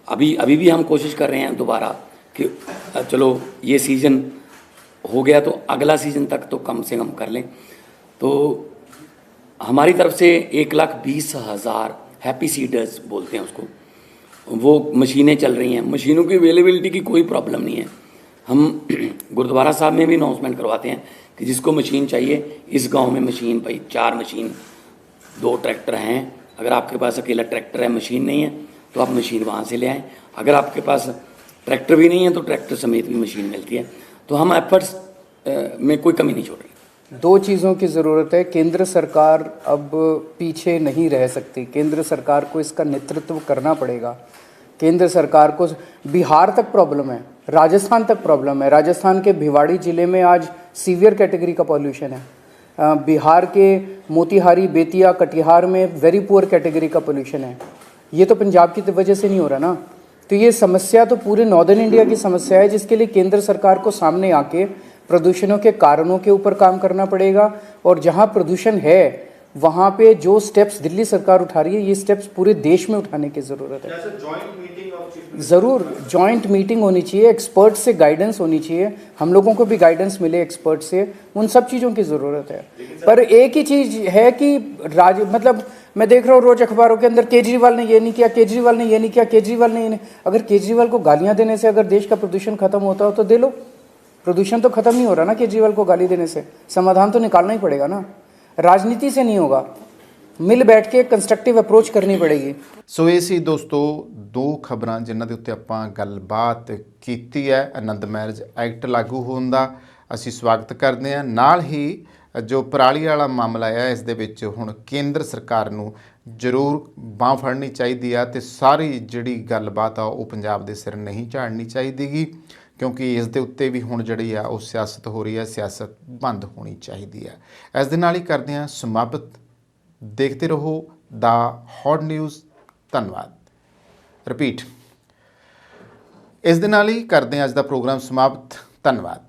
अभी भी हम कोशिश कर रहे हैं दोबारा कि चलो ये सीज़न हो गया तो अगला सीज़न तक तो कम से कम कर लें। तो हमारी तरफ से 1,20,000 हैप्पी सीडर्स बोलते हैं उसको, वो मशीनें चल रही हैं। मशीनों की अवेलेबिलिटी की कोई प्रॉब्लम नहीं है। हम गुरुद्वारा साहब में भी अनाउंसमेंट करवाते हैं कि जिसको मशीन चाहिए इस गांव में मशीन, भाई 4 मशीन, 2 ट्रैक्टर हैं, अगर आपके पास अकेला ट्रैक्टर है, मशीन नहीं है तो आप मशीन वहाँ से ले आएँ। अगर आपके पास ट्रैक्टर भी नहीं है तो ट्रैक्टर समेत भी मशीन मिलती है। तो हम एफर्ट्स में कोई कमी नहीं छोड़ रहे। 2 चीज़ों की ज़रूरत है। केंद्र सरकार अब पीछे नहीं रह सकती, केंद्र सरकार को इसका नेतृत्व करना पड़ेगा। केंद्र सरकार को बिहार तक प्रॉब्लम है, राजस्थान तक प्रॉब्लम है। राजस्थान के भिवाड़ी ज़िले में आज सीवियर कैटेगरी का पॉल्यूशन है। बिहार के मोतिहारी, बेतिया, कटिहार में वेरी पुअर कैटेगरी का पोल्यूशन है। ये तो पंजाब की वजह से नहीं हो रहा ना। तो ये समस्या तो पूरे नॉर्दर्न इंडिया की समस्या है, जिसके लिए केंद्र सरकार को सामने आके प्रदूषणों के कारणों के ऊपर काम करना पड़ेगा। और जहाँ प्रदूषण है वहाँ पे जो स्टेप्स दिल्ली सरकार उठा रही है, ये स्टेप्स पूरे देश में उठाने की ज़रूरत है। ज़रूर जॉइंट मीटिंग होनी चाहिए, एक्सपर्ट से गाइडेंस होनी चाहिए, हम लोगों को भी गाइडेंस मिले एक्सपर्ट से, उन सब चीज़ों की ज़रूरत है। पर एक ही चीज़ है कि मतलब मैं देख रहा हूँ रोज़ अखबारों के अंदर केजरीवाल ने ये नहीं किया, केजरीवाल ने ये नहीं किया, केजरीवाल ने ये नहीं। अगर केजरीवाल को गालियाँ देने से अगर देश का प्रदूषण खत्म होता हो तो दे लो। प्रदूषण तो खत्म नहीं हो रहा ना केजरीवाल को गाली देने से, समाधान तो निकालना ही पड़ेगा ना, राजनीति से नहीं होगा, मिल बैठ के कंस्ट्रक्टिव अप्रोच करनी पड़ेगी। ਸੋ ਇਹ ਸੀ ਦੋਸਤੋ 2 ਖਬਰਾਂ ਜਿਨ੍ਹਾਂ ਦੇ ਉੱਤੇ ਆਪਾਂ ਗੱਲਬਾਤ ਕੀਤੀ ਹੈ। ਆਨੰਦ ਮੈਰਿਜ ਐਕਟ ਲਾਗੂ ਹੋਣ ਦਾ ਅਸੀਂ ਸਵਾਗਤ ਕਰਦੇ ਹਾਂ। ਨਾਲ ਹੀ ਜੋ ਪਰਾਲੀ ਵਾਲਾ ਮਾਮਲਾ ਹੈ ਇਸ ਦੇ ਵਿੱਚ ਹੁਣ ਕੇਂਦਰ ਸਰਕਾਰ ਨੂੰ ਜ਼ਰੂਰ ਬਾਂਹ ਫੜਨੀ ਚਾਹੀਦੀ ਆ ਤੇ ਸਾਰੀ ਜਿਹੜੀ ਗੱਲਬਾਤ ਆ ਉਹ ਪੰਜਾਬ ਦੇ ਸਿਰ ਨਹੀਂ ਝਾੜਨੀ ਚਾਹੀਦੀਗੀ, क्योंकि इस दे उत्ते भी हुण जिहड़ी आ उह सियासत हो रही है, सियासत बंद होनी चाहिए है। इस दे नाल ही करदे हां समाप्त। देखते रहो द हॉट न्यूज़। धन्नवाद। रिपीट इस दे नाल ही करदे हां अज दा प्रोग्राम समाप्त। धन्नवाद।